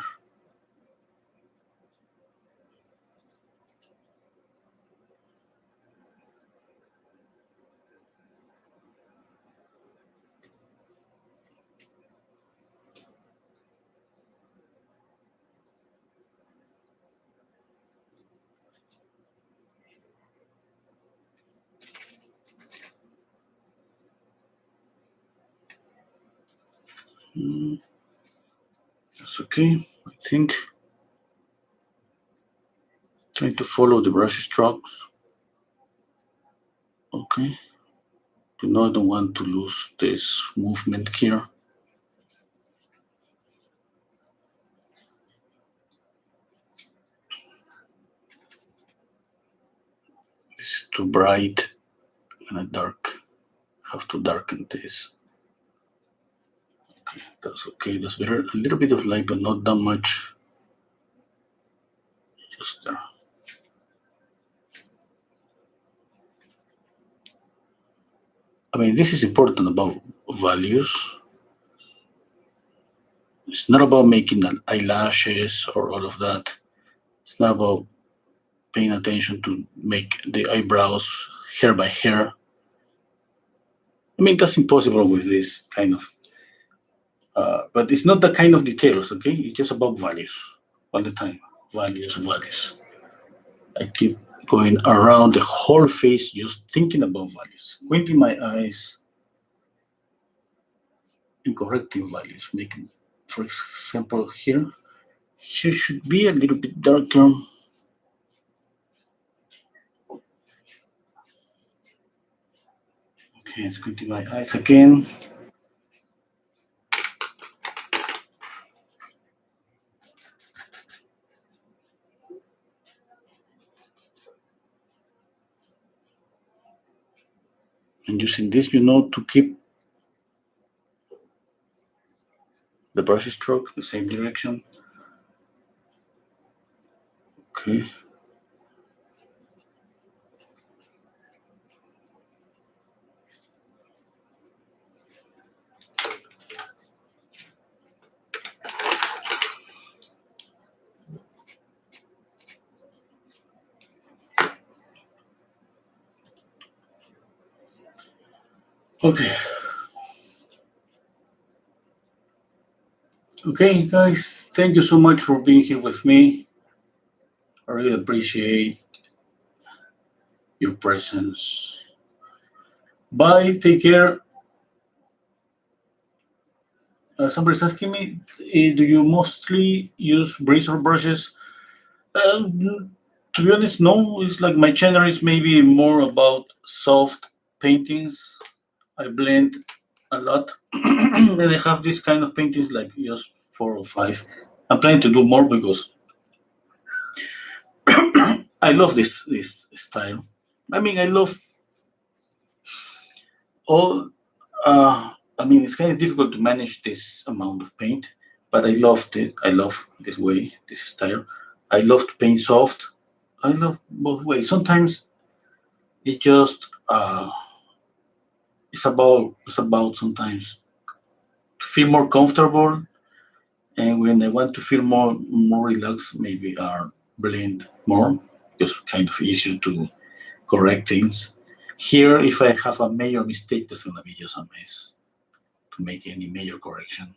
S1: Mm, that's okay. I think trying to follow the brush strokes. Okay. You know, I don't want to lose this movement here. This is too bright and dark. Have to darken this. Okay, that's okay. That's better. A little bit of light, but not that much. Just there. I mean, this is important about values. It's not about making eyelashes or all of that. It's not about paying attention to make the eyebrows hair by hair. I mean, that's impossible with this kind of. But it's not that kind of details, okay? It's just about values all the time. Values, values. I keep going around the whole face just thinking about values, squinting my eyes and correcting values. Making, for example, here should be a little bit darker. Okay, squinting my eyes again. And using this, to keep the brush stroke the same direction. Okay. Okay. Okay, guys, thank you so much for being here with me. I really appreciate your presence. Bye. Take care. Somebody's asking me, do you mostly use braids or brushes? To be honest, no. It's like my channel is maybe more about soft paintings. I blend a lot, and I have this kind of paintings like just 4 or 5. I'm planning to do more because I love this style. I mean, I love all. I mean, it's kind of difficult to manage this amount of paint, but I love it. I love this way, this style. I love to paint soft. I love both ways. Sometimes it's just it's about sometimes to feel more comfortable, and when I want to feel more relaxed, maybe blend more because kind of easier to correct things. Here, if I have a major mistake, that's gonna be just a mess to make any major correction.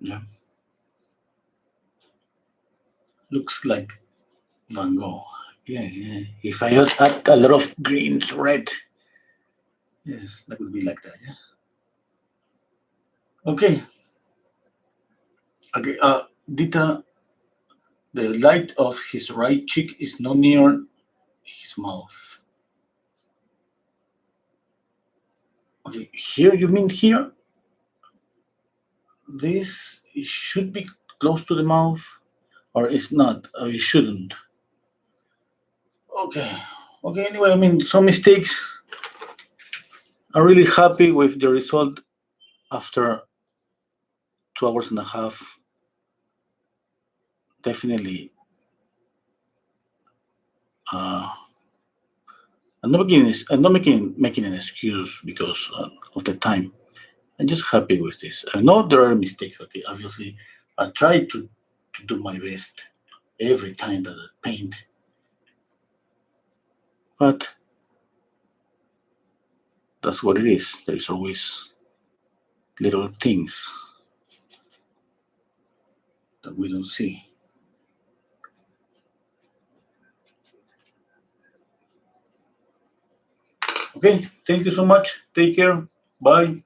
S1: Yeah, looks like Van Gogh. Yeah, yeah. If I add a lot of greens, red, yes, that would be like that. Yeah. Okay. Okay. Dita, the light of his right cheek is not near his mouth. Okay. Here, you mean here? This it should be close to the mouth, or it's not, or it shouldn't. Okay. Okay. Anyway, I mean, some mistakes. I'm really happy with the result after 2 hours and a half. Definitely. Uh, I'm not making an excuse because of the time. I'm just happy with this. I know there are mistakes. Okay, obviously, I try to do my best every time that I paint, but that's what it is. There is always little things that we don't see. Okay, thank you so much. Take care. Bye.